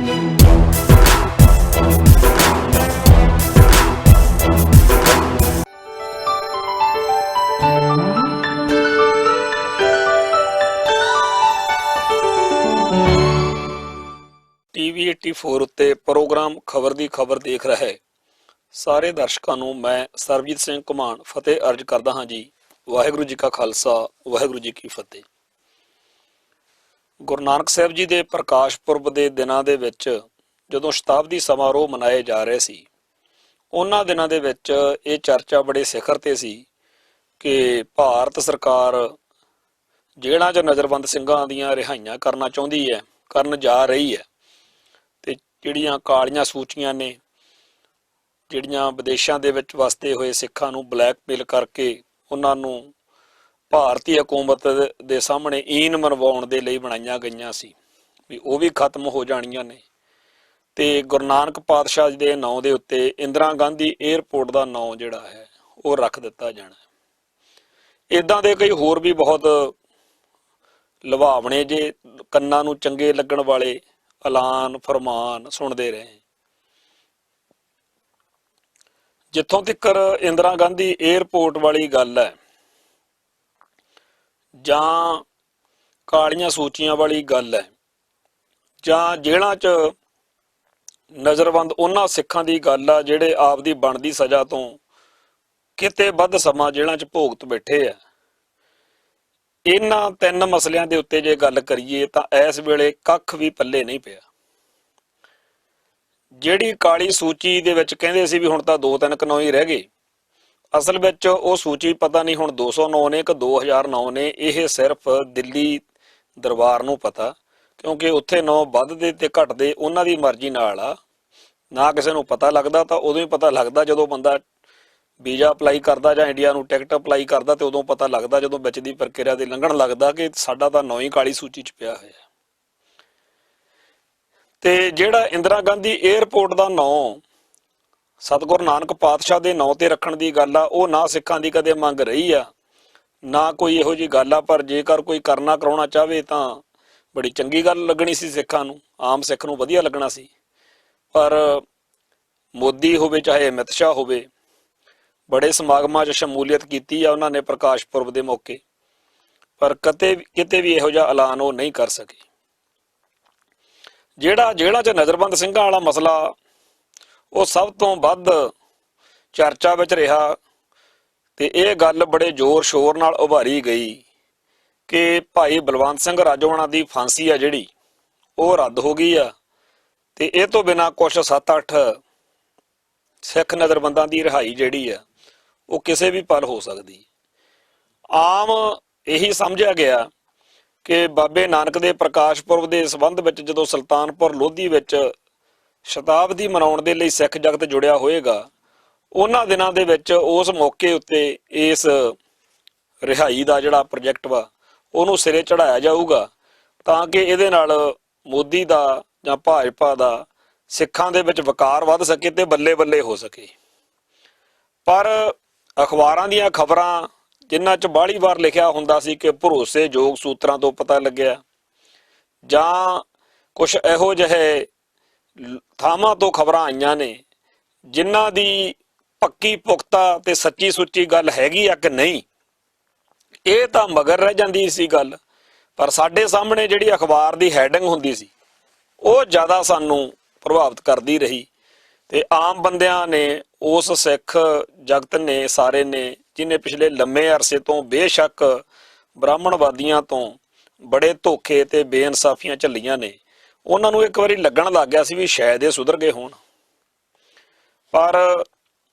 TV 84 ਉੱਤੇ programme ਖਬਰ ਦੀ ਖਬਰ ਦੇਖ ਰਹੇ ਸਾਰੇ ਦਰਸ਼ਕਾਂ ਨੂੰ ਮੈਂ ਸਰਬਜੀਤ ਸਿੰਘ ਘੁਮਾਣ ਫਤਿਹ ਅਰਜ ਕਰਦਾ ਹਾਂ ਜੀ। ਵਾਹਿਗੁਰੂ ਜੀ ਕਾ ਖਾਲਸਾ, ਵਾਹਿਗੁਰੂ ਜੀ ਕੀ ਫਤਿਹ। ਗੁਰੂ ਨਾਨਕ ਸਾਹਿਬ ਜੀ ਦੇ ਪ੍ਰਕਾਸ਼ ਪੁਰਬ ਦੇ ਦਿਨਾਂ ਦੇ ਵਿੱਚ ਜਦੋਂ ਸ਼ਤਾਬਦੀ ਸਮਾਰੋਹ ਮਨਾਏ ਜਾ ਰਹੇ ਸੀ, ਉਹਨਾਂ ਦਿਨਾਂ ਦੇ ਵਿੱਚ ਇਹ ਚਰਚਾ ਬੜੇ ਸਿਖਰ ਤੇ ਸੀ ਕਿ ਭਾਰਤ ਸਰਕਾਰ ਜੇਲ੍ਹਾਂ 'ਚ ਨਜ਼ਰਬੰਦ ਸਿੰਘਾਂ ਦੀਆਂ ਰਿਹਾਈਆਂ ਕਰਨਾ ਚਾਹੁੰਦੀ ਹੈ, ਕਰਨ ਜਾ ਰਹੀ ਹੈ। ਤੇ ਜਿਹੜੀਆਂ ਕਾਲੀਆਂ ਸੂਚੀਆਂ ਨੇ, ਜਿਹੜੀਆਂ ਵਿਦੇਸ਼ਾਂ ਦੇ ਵਿੱਚ ਵਸਦੇ ਹੋਏ ਸਿੱਖਾਂ ਨੂੰ ਬਲੈਕਮੇਲ ਕਰਕੇ ਉਹਨਾਂ ਨੂੰ ਭਾਰਤੀ ਹਕੂਮਤ ਦੇ ਸਾਹਮਣੇ ਈਨ ਮਨਵਾਉਣ ਦੇ ਲਈ ਬਣਾਈਆਂ ਗਈਆਂ ਸੀ, ਵੀ ਉਹ ਵੀ ਖਤਮ ਹੋ ਜਾਣੀਆਂ ਨੇ। ਤੇ ਗੁਰੂ ਨਾਨਕ ਪਾਤਸ਼ਾਹ ਜੀ ਦੇ ਨਾਂ ਦੇ ਉੱਤੇ ਇੰਦਰਾ ਗਾਂਧੀ ਏਅਰਪੋਰਟ ਦਾ ਨਾਂ ਜਿਹੜਾ ਹੈ ਉਹ ਰੱਖ ਦਿੱਤਾ ਜਾਣਾ। ਇੱਦਾਂ ਦੇ ਕਈ ਹੋਰ ਵੀ ਬਹੁਤ ਲੁਭਾਵਣੇ ਜੇ ਕੰਨਾਂ ਨੂੰ ਚੰਗੇ ਲੱਗਣ ਵਾਲੇ ਐਲਾਨ ਫਰਮਾਨ ਸੁਣਦੇ ਰਹੇ। ਜਿੱਥੋਂ ਤੱਕ ਇੰਦਰਾ ਗਾਂਧੀ ਏਅਰਪੋਰਟ ਵਾਲੀ ਗੱਲ ਹੈ ਜਾਂ ਕਾਲੀਆਂ ਸੂਚੀਆਂ ਵਾਲੀ ਗੱਲ ਹੈ ਜਾਂ ਜੇਲ੍ਹਾਂ 'ਚ ਨਜ਼ਰਬੰਦ ਉਹਨਾਂ ਸਿੱਖਾਂ ਦੀ ਗੱਲ ਆ ਜਿਹੜੇ ਆਪਦੀ ਬਣਦੀ ਸਜ਼ਾ ਤੋਂ ਕਿਤੇ ਵੱਧ ਸਮਾਂ ਜੇਲ੍ਹਾਂ 'ਚ ਭੁਗਤ ਬੈਠੇ ਆ। ਇਹਨਾਂ ਤਿੰਨ ਮਸਲਿਆਂ ਦੇ ਉੱਤੇ ਜੇ ਗੱਲ ਕਰੀਏ ਤਾਂ ਇਸ ਵੇਲੇ ਕੱਖ ਵੀ ਪੱਲੇ ਨਹੀਂ ਪਿਆ। ਜਿਹੜੀ ਕਾਲੀ ਸੂਚੀ ਦੇ ਵਿੱਚ ਕਹਿੰਦੇ ਸੀ ਵੀ ਹੁਣ ਤਾਂ 2-3 ਨਾਂ ਹੀ ਰਹਿ ਗਏ, ਅਸਲ ਵਿੱਚ ਉਹ ਸੂਚੀ ਪਤਾ ਨਹੀਂ ਹੁਣ 209 ਨੇ ਕਿ 2009 ਨੇ। ਇਹ ਸਿਰਫ ਦਿੱਲੀ ਦਰਬਾਰ ਨੂੰ ਪਤਾ, ਕਿਉਂਕਿ ਉੱਥੇ ਨਾਂ ਵੱਧਦੇ ਤੇ ਘਟਦੇ ਉਹਨਾਂ ਦੀ ਮਰਜ਼ੀ ਨਾਲ ਆ। ਨਾ ਕਿਸੇ ਨੂੰ ਪਤਾ ਲੱਗਦਾ, ਤਾਂ ਉਦੋਂ ਹੀ ਪਤਾ ਲੱਗਦਾ ਜਦੋਂ ਬੰਦਾ ਵੀਜ਼ਾ ਅਪਲਾਈ ਕਰਦਾ ਜਾਂ ਇੰਡੀਆ ਨੂੰ ਟਿਕਟ ਅਪਲਾਈ ਕਰਦਾ, ਤੇ ਉਦੋਂ ਪਤਾ ਲੱਗਦਾ ਜਦੋਂ ਵਿੱਚ ਦੀ ਪ੍ਰਕਿਰਿਆ ਦੇ ਲੰਘਣ ਲੱਗਦਾ ਕਿ ਸਾਡਾ ਤਾਂ ਨਾਂ ਹੀ ਕਾਲੀ ਸੂਚੀ 'ਚ ਪਿਆ ਹੋਇਆ। ਤੇ ਜਿਹੜਾ ਇੰਦਰਾ ਗਾਂਧੀ ਏਅਰਪੋਰਟ ਦਾ ਨਾਂ ਸਤਿਗੁਰੂ ਨਾਨਕ ਪਾਤਸ਼ਾਹ ਦੇ ਨਾਂ ਤੇ ਰੱਖਣ ਦੀ ਗੱਲ ਆ, ਉਹ ਨਾ ਸਿੱਖਾਂ ਦੀ ਕਦੇ ਮੰਗ ਰਹੀ ਆ, ਨਾ ਕੋਈ ਇਹੋ ਜਿਹੀ ਗੱਲ ਆ। ਪਰ ਜੇਕਰ ਕੋਈ ਕਰਨਾ ਕਰਾਉਣਾ ਚਾਹਵੇ ਤਾਂ ਬੜੀ ਚੰਗੀ ਗੱਲ ਲੱਗਣੀ ਸੀ ਸਿੱਖਾਂ ਨੂੰ, ਆਮ ਸਿੱਖ ਨੂੰ ਵਧੀਆ ਲੱਗਣਾ ਸੀ। ਪਰ ਮੋਦੀ ਹੋਵੇ ਚਾਹੇ ਅਮਿਤ ਸ਼ਾਹ ਹੋਵੇ, ਬੜੇ ਸਮਾਗਮਾਂ 'ਚ ਸ਼ਮੂਲੀਅਤ ਕੀਤੀ ਆ ਉਹਨਾਂ ਨੇ ਪ੍ਰਕਾਸ਼ ਪੁਰਬ ਦੇ ਮੌਕੇ, ਪਰ ਕਿਤੇ ਵੀ ਇਹੋ ਜਿਹਾ ਐਲਾਨ ਉਹ ਨਹੀਂ ਕਰ ਸਕੇ। ਜਿਹੜਾ ਜੇਲ੍ਹਾਂ 'ਚ ਨਜ਼ਰਬੰਦ ਸਿੰਘਾਂ ਵਾਲਾ ਮਸਲਾ ਉਹ ਸਭ ਤੋਂ ਵੱਧ ਚਰਚਾ ਵਿੱਚ ਰਿਹਾ, ਤੇ ਇਹ ਗੱਲ ਬੜੇ ਜ਼ੋਰ ਸ਼ੋਰ ਨਾਲ ਉਭਾਰੀ ਗਈ ਕਿ ਭਾਈ ਬਲਵੰਤ ਸਿੰਘ ਰਾਜੋਆਣਾ ਦੀ ਫਾਂਸੀ ਆ ਜਿਹੜੀ ਉਹ ਰੱਦ ਹੋ ਗਈ ਆ, ਤੇ ਇਹ ਤੋਂ ਬਿਨਾਂ ਕੁਛ 7-8 ਸਿੱਖ ਨਜ਼ਰਬੰਦਾਂ ਦੀ ਰਿਹਾਈ ਜਿਹੜੀ ਆ ਉਹ ਕਿਸੇ ਵੀ ਪਲ ਹੋ ਸਕਦੀ। ਆਮ ਇਹੀ ਸਮਝਿਆ ਗਿਆ ਕਿ ਬਾਬੇ ਨਾਨਕ ਦੇ ਪ੍ਰਕਾਸ਼ ਪੁਰਬ ਦੇ ਸੰਬੰਧ ਵਿੱਚ ਜਦੋਂ ਸੁਲਤਾਨਪੁਰ ਲੋਧੀ ਵਿੱਚ ਸ਼ਤਾਬਦੀ ਮਨਾਉਣ ਦੇ ਲਈ ਸਿੱਖ ਜਗਤ ਜੁੜਿਆ ਹੋਏਗਾ, ਉਹਨਾਂ ਦਿਨਾਂ ਦੇ ਵਿੱਚ ਉਸ ਮੌਕੇ ਉੱਤੇ ਇਸ ਰਿਹਾਈ ਦਾ ਜਿਹੜਾ ਪ੍ਰੋਜੈਕਟ ਵਾ ਉਹਨੂੰ ਸਿਰੇ ਚੜਾਇਆ ਜਾਊਗਾ, ਤਾਂ ਕਿ ਇਹਦੇ ਨਾਲ ਮੋਦੀ ਦਾ ਜਾਂ ਭਾਜਪਾ ਦਾ ਸਿੱਖਾਂ ਦੇ ਵਿੱਚ ਵਕਾਰ ਵੱਧ ਸਕੇ ਤੇ ਬੱਲੇ ਬੱਲੇ ਹੋ ਸਕੇ। ਪਰ ਅਖਬਾਰਾਂ ਦੀਆਂ ਖਬਰਾਂ ਜਿਨ੍ਹਾਂ 'ਚ ਬਾਹਲੀ ਵਾਰ ਲਿਖਿਆ ਹੁੰਦਾ ਸੀ ਕਿ ਭਰੋਸੇਯੋਗ ਸੂਤਰਾਂ ਤੋਂ ਪਤਾ ਲੱਗਿਆ, ਜਾਂ ਕੁਛ ਇਹੋ ਜਿਹੇ ਥਾਵਾਂ ਤੋਂ ਖਬਰਾਂ ਆਈਆਂ ਨੇ ਜਿਨ੍ਹਾਂ ਦੀ ਪੱਕੀ ਪੁਖਤਾ ਤੇ ਸੱਚੀ ਸੁੱਚੀ ਗੱਲ ਹੈਗੀ ਆ ਕਿ ਨਹੀਂ, ਇਹ ਤਾਂ ਮਗਰ ਰਹਿ ਜਾਂਦੀ ਸੀ ਗੱਲ। ਪਰ ਸਾਡੇ ਸਾਹਮਣੇ ਜਿਹੜੀ ਅਖਬਾਰ ਦੀ ਹੈਡਿੰਗ ਹੁੰਦੀ ਸੀ ਉਹ ਜ਼ਿਆਦਾ ਸਾਨੂੰ ਪ੍ਰਭਾਵਿਤ ਕਰਦੀ ਰਹੀ। ਤੇ ਆਮ ਬੰਦਿਆਂ ਨੇ, ਉਸ ਸਿੱਖ ਜਗਤ ਨੇ ਸਾਰੇ ਨੇ, ਜਿਹਨੇ ਪਿਛਲੇ ਲੰਮੇ ਅਰਸੇ ਤੋਂ ਬੇਸ਼ੱਕ ਬ੍ਰਾਹਮਣਵਾਦੀਆਂ ਤੋਂ ਬੜੇ ਧੋਖੇ ਤੇ ਬੇਇਨਸਾਫੀਆਂ ਝੱਲੀਆਂ ਨੇ, ਉਹਨਾਂ ਨੂੰ ਇੱਕ ਵਾਰੀ ਲੱਗਣ ਲੱਗ ਗਿਆ ਸੀ ਵੀ ਸ਼ਾਇਦ ਇਹ ਸੁਧਰ ਗਏ ਹੋਣ। ਪਰ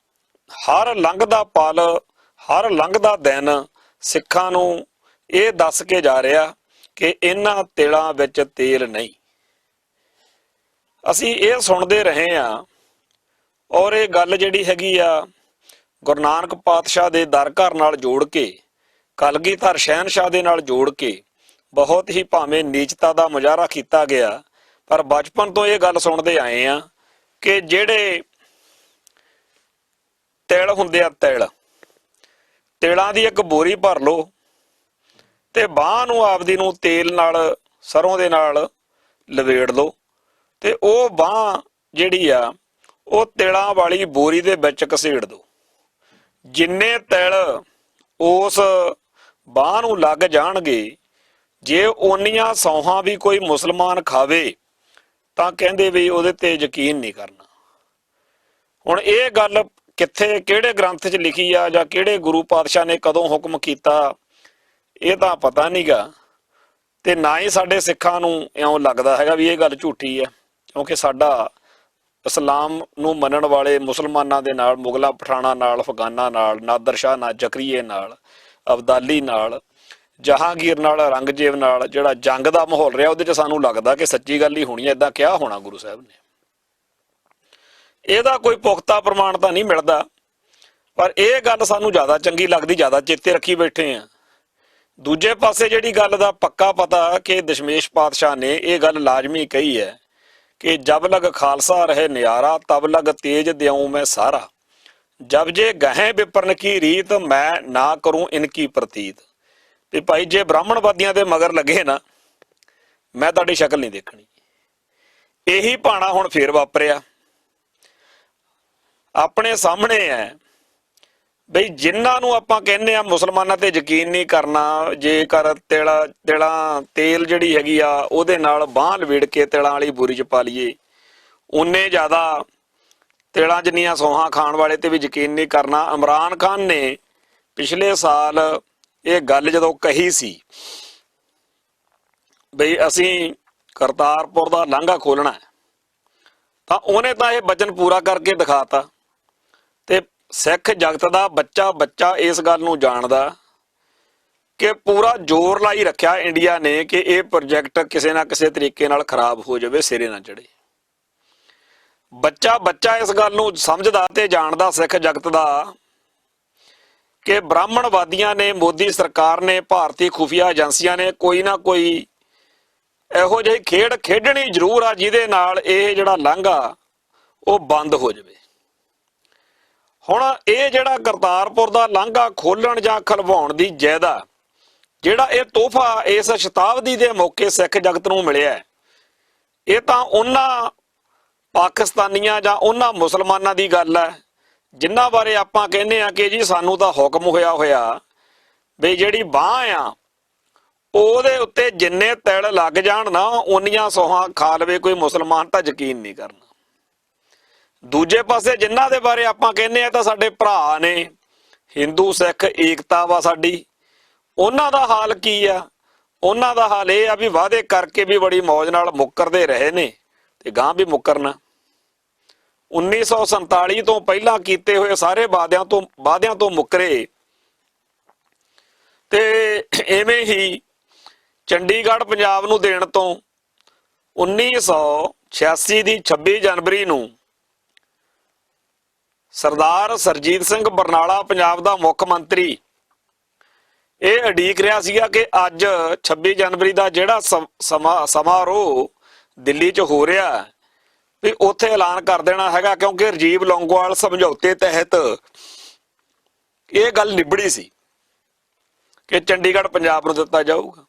ਹਰ ਲੰਘਦਾ ਪਲ, ਹਰ ਲੰਘਦਾ ਦਿਨ ਸਿੱਖਾਂ ਨੂੰ ਇਹ ਦੱਸ ਕੇ ਜਾ ਰਿਹਾ ਕਿ ਇਹਨਾਂ ਤਿਲਾਂ ਵਿੱਚ ਤੇਲ ਨਹੀਂ। ਅਸੀਂ ਇਹ ਸੁਣਦੇ ਰਹੇ ਹਾਂ, ਔਰ ਇਹ ਗੱਲ ਜਿਹੜੀ ਹੈਗੀ ਆ ਗੁਰੂ ਨਾਨਕ ਪਾਤਸ਼ਾਹ ਦੇ ਦਰ ਘਰ ਨਾਲ ਜੋੜ ਕੇ, ਕਲਗੀਧਰ ਸ਼ਹਿਨਸ਼ਾਹ ਦੇ ਨਾਲ ਜੋੜ ਕੇ ਬਹੁਤ ਹੀ ਭਾਵੇਂ ਨੀਚਤਾ ਦਾ ਮੁਜ਼ਾਹਰਾ ਕੀਤਾ ਗਿਆ, ਪਰ ਬਚਪਨ ਤੋਂ ਇਹ ਗੱਲ ਸੁਣਦੇ ਆਏ ਆ ਕਿ ਜਿਹੜੇ ਤਿਲ ਹੁੰਦੇ ਆ, ਤਿਲਾਂ ਦੀ ਇੱਕ ਬੋਰੀ ਭਰ ਲਓ ਤੇ ਬਾਂਹ ਨੂੰ ਆਪਦੀ ਨੂੰ ਤੇਲ ਨਾਲ, ਸਰੋਂ ਦੇ ਨਾਲ ਲਵੇੜ ਲਓ, ਤੇ ਉਹ ਬਾਂਹ ਜਿਹੜੀ ਆ ਉਹ ਤਿਲਾਂ ਵਾਲੀ ਬੋਰੀ ਦੇ ਵਿੱਚ ਘਸੇੜ ਦਿਓ। ਜਿੰਨੇ ਤਿਲ ਉਸ ਬਾਂਹ ਨੂੰ ਲੱਗ ਜਾਣਗੇ, ਜੇ ਓਨੀਆਂ ਸੌਹਾਂ ਵੀ ਕੋਈ ਮੁਸਲਮਾਨ ਖਾਵੇ ਤਾਂ ਕਹਿੰਦੇ ਵੀ ਉਹਦੇ ਤੇ ਯਕੀਨ ਨਹੀਂ ਕਰਨਾ। ਹੁਣ ਇਹ ਗੱਲ ਕਿੱਥੇ ਕਿਹੜੇ ਗ੍ਰੰਥ 'ਚ ਲਿਖੀ ਆ ਜਾਂ ਕਿਹੜੇ ਗੁਰੂ ਪਾਤਸ਼ਾਹ ਨੇ ਕਦੋਂ ਹੁਕਮ ਕੀਤਾ, ਇਹ ਤਾਂ ਪਤਾ ਨਹੀਂਗਾ। ਤੇ ਨਾ ਹੀ ਸਾਡੇ ਸਿੱਖਾਂ ਨੂੰ ਇਉਂ ਲੱਗਦਾ ਹੈਗਾ ਵੀ ਇਹ ਗੱਲ ਝੂਠੀ ਹੈ, ਕਿਉਂਕਿ ਸਾਡਾ ਇਸਲਾਮ ਨੂੰ ਮੰਨਣ ਵਾਲੇ ਮੁਸਲਮਾਨਾਂ ਦੇ ਨਾਲ, ਮੁਗਲਾਂ ਪਠਾਣਾ ਨਾਲ, ਅਫਗਾਨਾਂ ਨਾਲ, ਨਾਦਰ ਸ਼ਾਹ ਨਾਲ, ਜ਼ਕਰੀਏ ਨਾਲ, ਅਬਦਾਲੀ ਨਾਲ, ਜਹਾਂਗੀਰ ਨਾਲ, ਔਰੰਗਜ਼ੇਬ ਨਾਲ ਜਿਹੜਾ ਜੰਗ ਦਾ ਮਾਹੌਲ ਰਿਹਾ, ਉਹਦੇ 'ਚ ਸਾਨੂੰ ਲੱਗਦਾ ਕਿ ਸੱਚੀ ਗੱਲ ਹੀ ਹੋਣੀ ਹੈ। ਏਦਾਂ ਕਿਹਾ ਹੋਣਾ ਗੁਰੂ ਸਾਹਿਬ ਨੇ। ਇਹਦਾ ਕੋਈ ਪੁਖਤਾ ਪ੍ਰਮਾਣ ਤਾਂ ਨਹੀਂ ਮਿਲਦਾ, ਪਰ ਇਹ ਗੱਲ ਸਾਨੂੰ ਜ਼ਿਆਦਾ ਚੰਗੀ ਲੱਗਦੀ, ਜ਼ਿਆਦਾ ਚੇਤੇ ਰੱਖੀ ਬੈਠੇ ਆ। ਦੂਜੇ ਪਾਸੇ ਜਿਹੜੀ ਗੱਲ ਦਾ ਪੱਕਾ ਪਤਾ ਕਿ ਦਸ਼ਮੇਸ਼ ਪਾਤਸ਼ਾਹ ਨੇ ਇਹ ਗੱਲ ਲਾਜ਼ਮੀ ਕਹੀ ਹੈ ਕਿ ਜਬ ਲਗ ਖਾਲਸਾ ਰਹੇ ਨਿਆਰਾ, ਤਬ ਲਗ ਤੇਜ ਦਿਉ ਮੈਂ ਸਾਰਾ, ਜਬ ਜੇ ਗਹੇ ਵਿਪਰਨ ਕੀ ਰੀਤ, ਮੈਂ ਨਾ ਕਰੂੰ ਇਨਕੀ ਪ੍ਰਤੀਤ। ਵੀ ਭਾਈ ਜੇ ਬ੍ਰਾਹਮਣਵਾਦੀਆਂ ਦੇ ਮਗਰ ਲੱਗੇ ਨਾ, ਮੈਂ ਤੁਹਾਡੀ ਸ਼ਕਲ ਨਹੀਂ ਦੇਖਣੀ। ਇਹੀ ਭਾਣਾ ਹੁਣ ਫੇਰ ਵਾਪਰਿਆ, ਆਪਣੇ ਸਾਹਮਣੇ ਹੈ। ਬਈ ਜਿਨ੍ਹਾਂ ਨੂੰ ਆਪਾਂ ਕਹਿੰਦੇ ਆ ਮੁਸਲਮਾਨਾਂ ਤੇ ਯਕੀਨ ਨਹੀਂ ਕਰਨਾ, ਜੇਕਰ ਤੇਲ ਜਿਹੜੀ ਹੈਗੀ ਆ ਉਹਦੇ ਨਾਲ ਬਾਂਹ ਲਵੇੜ ਕੇ ਤਿਲਾਂ ਵਾਲੀ ਬੋਰੀ 'ਚ ਪਾ ਲਈਏ, ਉਨੇ ਜ਼ਿਆਦਾ ਤਿਲਾਂ ਜਿੰਨੀਆਂ ਸੌਹਾਂ ਖਾਣ ਵਾਲੇ ਤੇ ਵੀ ਯਕੀਨ ਨਹੀਂ ਕਰਨਾ। ਇਮਰਾਨ ਖਾਨ ਨੇ ਪਿਛਲੇ ਸਾਲ ਇਹ ਗੱਲ ਜਦੋਂ ਕਹੀ ਸੀ ਬਈ ਅਸੀਂ ਕਰਤਾਰਪੁਰ ਦਾ ਲਾਂਘਾ ਖੋਲਣਾ, ਤਾਂ ਉਹਨੇ ਤਾਂ ਇਹ ਵਚਨ ਪੂਰਾ ਕਰਕੇ ਦਿਖਾਤਾ। ਤੇ ਸਿੱਖ ਜਗਤ ਦਾ ਬੱਚਾ ਇਸ ਗੱਲ ਨੂੰ ਜਾਣਦਾ ਕਿ ਪੂਰਾ ਜ਼ੋਰ ਲਾਈ ਰੱਖਿਆ ਇੰਡੀਆ ਨੇ ਕਿ ਇਹ ਪ੍ਰੋਜੈਕਟ ਕਿਸੇ ਨਾ ਕਿਸੇ ਤਰੀਕੇ ਨਾਲ ਖਰਾਬ ਹੋ ਜਾਵੇ, ਸਿਰੇ ਨਾ ਚੜੇ। ਬੱਚਾ ਇਸ ਗੱਲ ਨੂੰ ਸਮਝਦਾ ਤੇ ਜਾਣਦਾ ਸਿੱਖ ਜਗਤ ਦਾ ਕਿ ਬ੍ਰਾਹਮਣਵਾਦੀਆਂ ਨੇ, ਮੋਦੀ ਸਰਕਾਰ ਨੇ, ਭਾਰਤੀ ਖੁਫੀਆ ਏਜੰਸੀਆਂ ਨੇ ਕੋਈ ਨਾ ਕੋਈ ਇਹੋ ਜਿਹੀ ਖੇਡ ਖੇਡਣੀ ਜ਼ਰੂਰ ਆ ਜਿਹਦੇ ਨਾਲ ਇਹ ਜਿਹੜਾ ਲਾਂਘਾ ਉਹ ਬੰਦ ਹੋ ਜਾਵੇ। ਹੁਣ ਇਹ ਜਿਹੜਾ ਕਰਤਾਰਪੁਰ ਦਾ ਲਾਂਘਾ ਖੋਲਣ ਜਾਂ ਖਲਵਾਉਣ ਦੀ ਜ਼ਿਆਦਾ ਜਿਹੜਾ ਇਹ ਤੋਹਫਾ ਇਸ ਸ਼ਤਾਬਦੀ ਦੇ ਮੌਕੇ ਸਿੱਖ ਜਗਤ ਨੂੰ ਮਿਲਿਆ, ਇਹ ਤਾਂ ਉਹਨਾਂ ਪਾਕਿਸਤਾਨੀਆਂ ਜਾਂ ਉਹਨਾਂ ਮੁਸਲਮਾਨਾਂ ਦੀ ਗੱਲ ਹੈ ਜਿਨ੍ਹਾਂ ਬਾਰੇ ਆਪਾਂ ਕਹਿੰਦੇ ਆ ਕਿ ਜੀ ਸਾਨੂੰ ਤਾਂ ਹੁਕਮ ਹੋਇਆ ਵੀ ਜਿਹੜੀ ਬਾਂਹ ਆ ਉਹਦੇ ਉੱਤੇ ਜਿੰਨੇ ਤਿਲ ਲੱਗ ਜਾਣ ਨਾ, ਓਨੀਆਂ ਸੌਹਾਂ ਖਾ ਲਵੇ ਕੋਈ ਮੁਸਲਮਾਨ, ਤਾਂ ਯਕੀਨ ਨਹੀਂ ਕਰਨਾ। ਦੂਜੇ ਪਾਸੇ ਜਿਨ੍ਹਾਂ ਦੇ ਬਾਰੇ ਆਪਾਂ ਕਹਿੰਦੇ ਆ ਤਾਂ ਸਾਡੇ ਭਰਾ ਨੇ, ਹਿੰਦੂ ਸਿੱਖ ਏਕਤਾ ਵਾ ਸਾਡੀ, ਉਹਨਾਂ ਦਾ ਹਾਲ ਕੀ ਆ? ਉਹਨਾਂ ਦਾ ਹਾਲ ਇਹ ਆ ਵੀ ਵਾਅਦੇ ਕਰਕੇ ਵੀ ਬੜੀ ਮੌਜ ਨਾਲ ਮੁੱਕਰਦੇ ਰਹੇ ਨੇ ਤੇ ਗਾਂ ਵੀ ਮੁੱਕਰਨਾ। 1947 ਤੋਂ ਪਹਿਲਾਂ ਕੀਤੇ ਹੋਏ ਸਾਰੇ ਵਾਅਦਿਆਂ ਤੋਂ ਮੁੱਕਰੇ। ਤੇ ਐਵੇਂ ਹੀ ਚੰਡੀਗੜ੍ਹ ਪੰਜਾਬ ਨੂੰ ਦੇਣ ਤੋਂ 1986 ਦੀ 26 ਜਨਵਰੀ ਨੂੰ ਸਰਦਾਰ ਸਰਜੀਤ ਸਿੰਘ ਬਰਨਾਲਾ ਪੰਜਾਬ ਦਾ ਮੁੱਖ ਮੰਤਰੀ ਇਹ ਉਡੀਕ ਰਿਹਾ ਸੀਗਾ ਕਿ ਅੱਜ 26 ਜਨਵਰੀ ਦਾ ਜਿਹੜਾ ਸਮਾਰੋਹ ਦਿੱਲੀ 'ਚ ਹੋ ਰਿਹਾ ਵੀ ਉੱਥੇ ਐਲਾਨ ਕਰ ਦੇਣਾ ਹੈਗਾ, ਕਿਉਂਕਿ ਰਾਜੀਵ ਲੌਂਗੋਵਾਲ ਸਮਝੌਤੇ ਤਹਿਤ ਇਹ ਗੱਲ ਨਿਬੜੀ ਸੀ ਕਿ ਚੰਡੀਗੜ੍ਹ ਪੰਜਾਬ ਨੂੰ ਦਿੱਤਾ ਜਾਊਗਾ।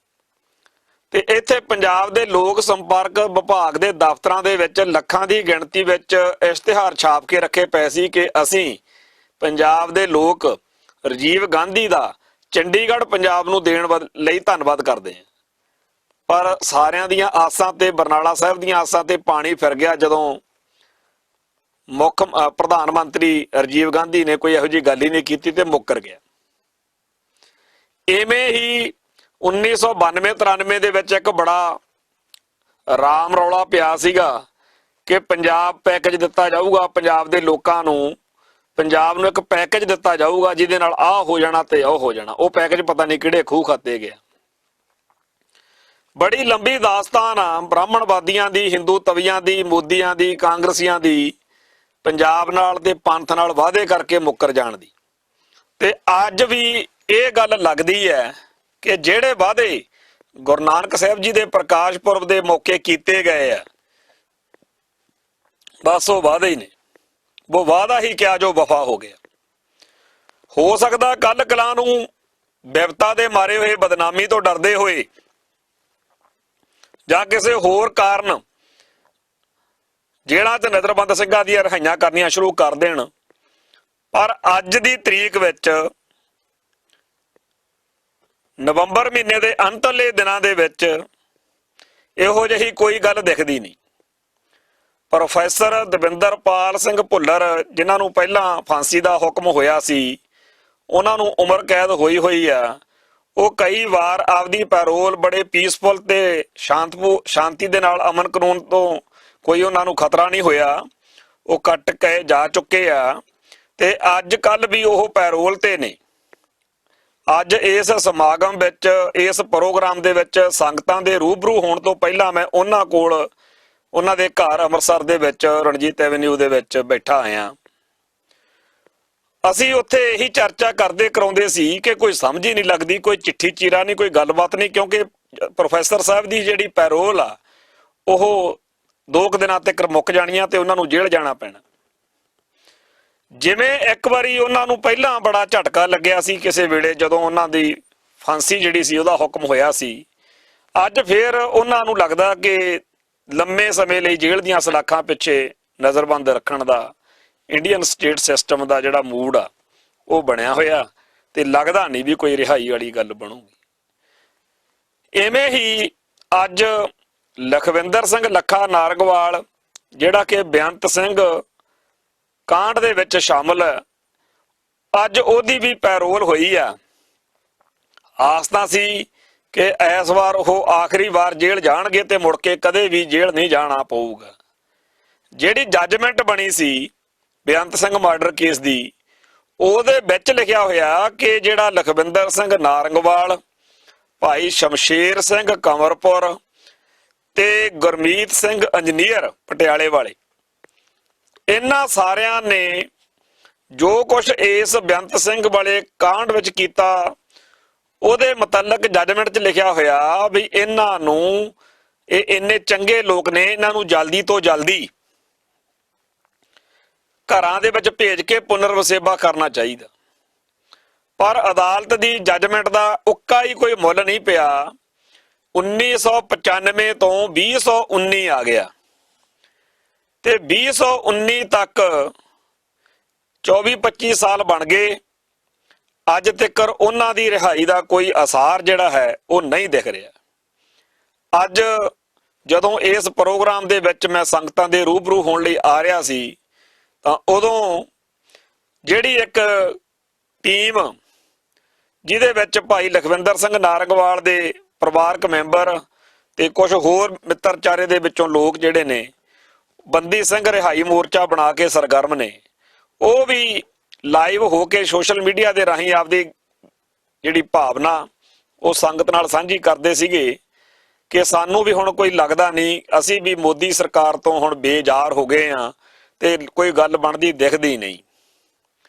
ਤੇ ਇੱਥੇ ਪੰਜਾਬ ਦੇ ਲੋਕ ਸੰਪਰਕ ਵਿਭਾਗ ਦੇ ਦਫ਼ਤਰਾਂ ਦੇ ਵਿੱਚ ਲੱਖਾਂ ਦੀ ਗਿਣਤੀ ਵਿੱਚ ਇਸ਼ਤਿਹਾਰ ਛਾਪ ਕੇ ਰੱਖੇ ਪਏ ਸੀ ਕਿ ਅਸੀਂ ਪੰਜਾਬ ਦੇ ਲੋਕ ਰਾਜੀਵ ਗਾਂਧੀ ਦਾ ਚੰਡੀਗੜ੍ਹ ਪੰਜਾਬ ਨੂੰ ਦੇਣ ਲਈ ਧੰਨਵਾਦ ਕਰਦੇ ਹਾਂ। ਪਰ ਸਾਰਿਆਂ ਦੀਆਂ ਆਸਾਂ ਤੇ, ਬਰਨਾਲਾ ਸਾਹਿਬ ਦੀਆਂ ਆਸਾਂ ਤੇ ਪਾਣੀ ਫਿਰ ਗਿਆ ਜਦੋਂ ਪ੍ਰਧਾਨ ਮੰਤਰੀ ਰਾਜੀਵ ਗਾਂਧੀ ਨੇ ਕੋਈ ਇਹੋ ਜਿਹੀ ਗੱਲ ਹੀ ਨਹੀਂ ਕੀਤੀ ਤੇ ਮੁੱਕਰ ਗਿਆ। ਇਵੇਂ ਹੀ 1992-93 ਦੇ ਵਿੱਚ ਇੱਕ ਬੜਾ ਰਾਮ ਰੌਲਾ ਪਿਆ ਸੀਗਾ ਕਿ ਪੰਜਾਬ ਪੈਕੇਜ ਦਿੱਤਾ ਜਾਊਗਾ, ਪੰਜਾਬ ਦੇ ਲੋਕਾਂ ਨੂੰ, ਪੰਜਾਬ ਨੂੰ ਇੱਕ ਪੈਕੇਜ ਦਿੱਤਾ ਜਾਊਗਾ ਜਿਹਦੇ ਨਾਲ ਆਹ ਹੋ ਜਾਣਾ ਤੇ ਉਹ ਹੋ ਜਾਣਾ। ਉਹ ਪੈਕੇਜ ਪਤਾ ਨਹੀਂ ਕਿਹੜੇ ਖੂਹ ਖਾਤੇ ਗਿਆ। ਬੜੀ ਲੰਬੀ ਦਾਸਤਾਨ ਆ ਬ੍ਰਾਹਮਣਵਾਦੀਆਂ ਦੀ, ਹਿੰਦੂ ਤਵੀਆਂ ਦੀ, ਮੋਦੀਆਂ ਦੀ, ਕਾਂਗਰਸੀਆਂ ਦੀ, ਪੰਜਾਬ ਨਾਲ ਤੇ ਪੰਥ ਨਾਲ ਵਾਅਦੇ ਕਰਕੇ ਮੁੱਕਰ ਜਾਣ ਦੀ। ਤੇ ਅੱਜ ਵੀ ਇਹ ਗੱਲ ਲੱਗਦੀ ਹੈ ਕਿ ਜਿਹੜੇ ਵਾਅਦੇ ਗੁਰੂ ਨਾਨਕ ਸਾਹਿਬ ਜੀ ਦੇ ਪ੍ਰਕਾਸ਼ ਪੁਰਬ ਦੇ ਮੌਕੇ ਕੀਤੇ ਗਏ ਆ, ਬਸ ਉਹ ਵਾਅਦੇ ਹੀ ਨੇ। ਉਹ ਵਾਅਦਾ ਹੀ ਕਿਆ ਜੋ ਵਫਾ ਹੋ ਗਿਆ। ਹੋ ਸਕਦਾ ਕੱਲ ਕਲਾਂ ਨੂੰ ਬਿਪਤਾ ਦੇ ਮਾਰੇ ਹੋਏ, ਬਦਨਾਮੀ ਤੋਂ ਡਰਦੇ ਹੋਏ ਜਾਂ ਕਿਸੇ ਹੋਰ ਕਾਰਨ ਜੇਲ੍ਹਾਂ 'ਚ ਨਜ਼ਰਬੰਦ ਸਿੰਘਾਂ ਦੀਆਂ ਰਿਹਾਈਆਂ ਕਰਨੀਆਂ ਸ਼ੁਰੂ ਕਰ ਦੇਣ। ਪਰ ਅੱਜ ਦੀ ਤਰੀਕ ਵਿੱਚ ਨਵੰਬਰ ਮਹੀਨੇ ਦੇ ਅੰਤਲੇ ਦਿਨਾਂ ਦੇ ਵਿੱਚ ਇਹੋ ਜਿਹੀ ਕੋਈ ਗੱਲ ਦਿਖਦੀ ਨਹੀਂ। ਪ੍ਰੋਫੈਸਰ ਦਵਿੰਦਰਪਾਲ ਸਿੰਘ ਭੁੱਲਰ, ਜਿਨ੍ਹਾਂ ਨੂੰ ਪਹਿਲਾਂ ਫਾਂਸੀ ਦਾ ਹੁਕਮ ਹੋਇਆ ਸੀ, ਉਹਨਾਂ ਨੂੰ ਉਮਰ ਕੈਦ ਹੋਈ ਹੋਈ ਆ। ਉਹ ਕਈ ਵਾਰ ਆਪਦੀ ਪੈਰੋਲ ਬੜੇ ਪੀਸਫੁਲ ਤੇ ਸ਼ਾਂਤੀ ਦੇ ਨਾਲ, ਅਮਨ ਕਾਨੂੰਨ ਤੋਂ ਕੋਈ ਉਹਨਾਂ ਨੂੰ ਖਤਰਾ ਨਹੀਂ ਹੋਇਆ, ਉਹ ਕੱਟ ਕੇ ਜਾ ਚੁੱਕੇ ਆ ਤੇ ਅੱਜ ਕੱਲ ਵੀ ਉਹ ਪੈਰੋਲ ਤੇ ਨੇ। ਅੱਜ ਇਸ ਸਮਾਗਮ ਵਿੱਚ, ਇਸ ਪ੍ਰੋਗਰਾਮ ਦੇ ਵਿੱਚ ਸੰਗਤਾਂ ਦੇ ਰੂਬਰੂ ਹੋਣ ਤੋਂ ਪਹਿਲਾਂ ਮੈਂ ਉਹਨਾਂ ਕੋਲ, ਉਹਨਾਂ ਦੇ ਘਰ ਅੰਮ੍ਰਿਤਸਰ ਦੇ ਵਿੱਚ ਰਣਜੀਤ ਐਵਨਿਊ ਦੇ ਵਿੱਚ ਬੈਠਾ ਆਇਆ। ਅਸੀਂ ਉੱਥੇ ਇਹੀ ਚਰਚਾ ਕਰਦੇ ਕਰਾਉਂਦੇ ਸੀ ਕਿ ਕੋਈ ਸਮਝ ਹੀ ਨਹੀਂ ਲੱਗਦੀ, ਕੋਈ ਚਿੱਠੀ ਚੀਰਾ ਨਹੀਂ, ਕੋਈ ਗੱਲਬਾਤ ਨਹੀਂ, ਕਿਉਂਕਿ ਪ੍ਰੋਫੈਸਰ ਸਾਹਿਬ ਦੀ ਜਿਹੜੀ ਪੈਰੋਲ ਆ ਉਹ 2 ਦਿਨਾਂ ਤੱਕ ਮੁੱਕ ਜਾਣੀ ਆ ਤੇ ਉਹਨਾਂ ਨੂੰ ਜੇਲ੍ਹ ਜਾਣਾ ਪੈਣਾ। ਜਿਵੇਂ ਇੱਕ ਵਾਰੀ ਉਹਨਾਂ ਨੂੰ ਪਹਿਲਾਂ ਬੜਾ ਝਟਕਾ ਲੱਗਿਆ ਸੀ ਕਿਸੇ ਵੇਲੇ, ਜਦੋਂ ਉਹਨਾਂ ਦੀ ਫਾਂਸੀ ਜਿਹੜੀ ਸੀ ਉਹਦਾ ਹੁਕਮ ਹੋਇਆ ਸੀ, ਅੱਜ ਫੇਰ ਉਹਨਾਂ ਨੂੰ ਲੱਗਦਾ ਕਿ ਲੰਮੇ ਸਮੇਂ ਲਈ ਜੇਲ੍ਹ ਦੀਆਂ ਸਲਾਖਾਂ ਪਿੱਛੇ ਨਜ਼ਰਬੰਦ ਰੱਖਣ ਦਾ ਇੰਡੀਅਨ ਸਟੇਟ ਸਿਸਟਮ ਦਾ ਜਿਹੜਾ ਮੂਡ ਆ ਉਹ ਬਣਿਆ ਹੋਇਆ ਤੇ ਲੱਗਦਾ ਨਹੀਂ ਵੀ ਕੋਈ ਰਿਹਾਈ ਵਾਲੀ ਗੱਲ ਬਣੂਗੀ। ਇਵੇਂ ਹੀ ਅੱਜ ਲਖਵਿੰਦਰ ਸਿੰਘ ਲੱਖਾ ਨਾਰੰਗਵਾਲ, ਜਿਹੜਾ ਕਿ ਬੇਅੰਤ ਸਿੰਘ ਕਾਂਡ ਦੇ ਵਿੱਚ ਸ਼ਾਮਲ ਹੈ, ਅੱਜ ਉਹਦੀ ਵੀ ਪੈਰੋਲ ਹੋਈ ਆ। ਆਸ ਤਾਂ ਸੀ ਕਿ ਇਸ ਵਾਰ ਉਹ ਆਖਰੀ ਵਾਰ ਜੇਲ੍ਹ ਜਾਣਗੇ ਤੇ ਮੁੜ ਕੇ ਕਦੇ ਵੀ ਜੇਲ੍ਹ ਨਹੀਂ ਜਾਣਾ ਪਊਗਾ। ਜਿਹੜੀ ਜੱਜਮੈਂਟ ਬਣੀ ਸੀ ਬੇਅੰਤ ਸਿੰਘ ਮਰਡਰ ਕੇਸ ਦੀ, ਉਹਦੇ ਵਿੱਚ ਲਿਖਿਆ ਹੋਇਆ ਕਿ ਜਿਹੜਾ ਲਖਵਿੰਦਰ ਸਿੰਘ ਨਾਰੰਗਵਾਲ, ਭਾਈ ਸ਼ਮਸ਼ੇਰ ਸਿੰਘ ਕੰਵਰਪੁਰ ਤੇ ਗੁਰਮੀਤ ਸਿੰਘ ਇੰਜੀਨੀਅਰ ਪਟਿਆਲੇ ਵਾਲੇ, ਇਹਨਾਂ ਸਾਰਿਆਂ ਨੇ ਜੋ ਕੁਝ ਇਸ ਬੇਅੰਤ ਸਿੰਘ ਵਾਲੇ ਕਾਂਡ ਵਿੱਚ ਕੀਤਾ, ਉਹਦੇ ਮੁਤਲਕ ਜੱਜਮੈਂਟ 'ਚ ਲਿਖਿਆ ਹੋਇਆ ਵੀ ਇਹਨਾਂ ਨੂੰ, ਇਹ ਇੰਨੇ ਚੰਗੇ ਲੋਕ ਨੇ, ਇਹਨਾਂ ਨੂੰ ਜਲਦੀ ਤੋਂ ਜਲਦੀ ਘਰਾਂ ਦੇ ਵਿੱਚ ਭੇਜ ਕੇ ਪੁਨਰ ਵਸੇਬਾ ਕਰਨਾ ਚਾਹੀਦਾ। ਪਰ ਅਦਾਲਤ ਦੀ ਜੱਜਮੈਂਟ ਦਾ ਉੱਕਾ ਹੀ ਕੋਈ ਮੁੱਲ ਨਹੀਂ ਪਿਆ। 1995 ਤੋਂ 2019 ਆ ਗਿਆ ਤੇ 2019 ਤੱਕ 24-25 ਸਾਲ ਬਣ ਗਏ। ਅੱਜ ਤੱਕ ਉਹਨਾਂ ਦੀ ਰਿਹਾਈ ਦਾ ਕੋਈ ਅਸਾਰ ਜਿਹੜਾ ਹੈ ਉਹ ਨਹੀਂ ਦਿਖ ਰਿਹਾ। ਅੱਜ ਜਦੋਂ ਇਸ ਪ੍ਰੋਗਰਾਮ ਦੇ ਵਿੱਚ ਮੈਂ ਸੰਗਤਾਂ ਦੇ ਰੂਬਰੂ ਹੋਣ ਲਈ ਆ ਰਿਹਾ ਸੀ ਤਾਂ ਉਦੋਂ ਜਿਹੜੀ ਇੱਕ ਟੀਮ, ਜਿਹਦੇ ਵਿੱਚ ਭਾਈ ਲਖਵਿੰਦਰ ਸਿੰਘ ਨਾਰੰਗਵਾਲ ਦੇ ਪਰਿਵਾਰਕ ਮੈਂਬਰ ਤੇ ਕੁਝ ਹੋਰ ਮਿੱਤਰਚਾਰੇ ਦੇ ਵਿੱਚੋਂ ਲੋਕ ਜਿਹੜੇ ਨੇ, ਬੰਦੀ ਸਿੰਘ ਰਿਹਾਈ ਮੋਰਚਾ ਬਣਾ ਕੇ ਸਰਗਰਮ ਨੇ, ਉਹ ਵੀ ਲਾਈਵ ਹੋ ਕੇ ਸੋਸ਼ਲ ਮੀਡੀਆ ਦੇ ਰਾਹੀਂ ਆਪਦੀ ਜਿਹੜੀ ਭਾਵਨਾ ਉਹ ਸੰਗਤ ਨਾਲ ਸਾਂਝੀ ਕਰਦੇ ਸੀਗੇ ਕਿ ਸਾਨੂੰ ਵੀ ਹੁਣ ਕੋਈ ਲੱਗਦਾ ਨਹੀਂ, ਅਸੀਂ ਵੀ ਮੋਦੀ ਸਰਕਾਰ ਤੋਂ ਹੁਣ ਬੇਜ਼ਾਰ ਹੋ ਗਏ ਆ ਤੇ ਕੋਈ ਗੱਲ ਬਣਦੀ ਦਿਖਦੀ ਨਹੀਂ।